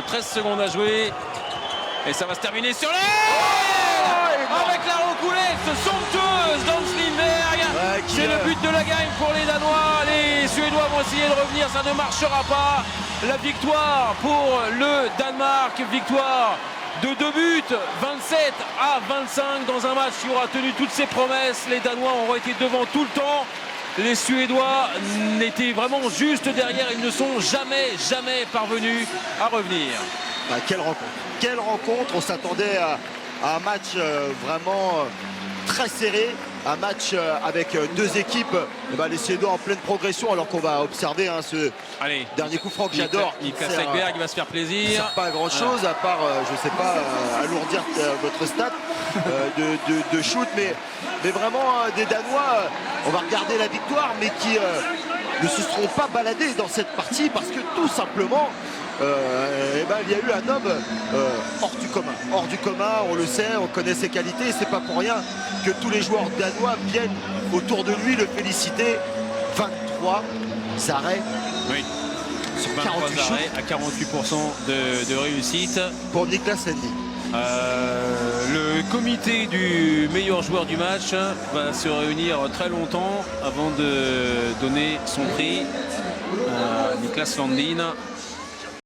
13 secondes à jouer. Et ça va se terminer sur avec la recoulette somptueuse dans Lindberg. C'est le but de la gagne pour les Danois. Les Suédois vont essayer de revenir, ça ne marchera pas. La victoire pour le Danemark, victoire de 2 buts, 27 à 25 dans un match qui aura tenu toutes ses promesses. Les Danois auront été devant tout le temps. Les Suédois n'étaient vraiment juste derrière. Ils ne sont jamais parvenus à revenir. Ah, quelle rencontre. Quelle rencontre. On s'attendait à un match vraiment très serré. Un match avec deux équipes, les Suédois en pleine progression, alors qu'on va observer hein, ce dernier coup franc que j'adore. Niklas Ekberg va se faire plaisir. Ça sert pas à grand chose à part, je sais pas, alourdir votre stat de shoot, mais vraiment des Danois, on va regarder la victoire, mais qui ne se seront pas baladés dans cette partie parce que tout simplement, il y a eu un homme hors du commun. Hors du commun, on le sait, on connaît ses qualités, et c'est pas pour rien que tous les joueurs danois viennent autour de lui le féliciter. 23 arrêts. Oui. Sur 23 48 arrêts shoots à 48% de réussite. pour Niklas Endy. Le comité du meilleur joueur du match va se réunir très longtemps avant de donner son prix à Niklas Landin.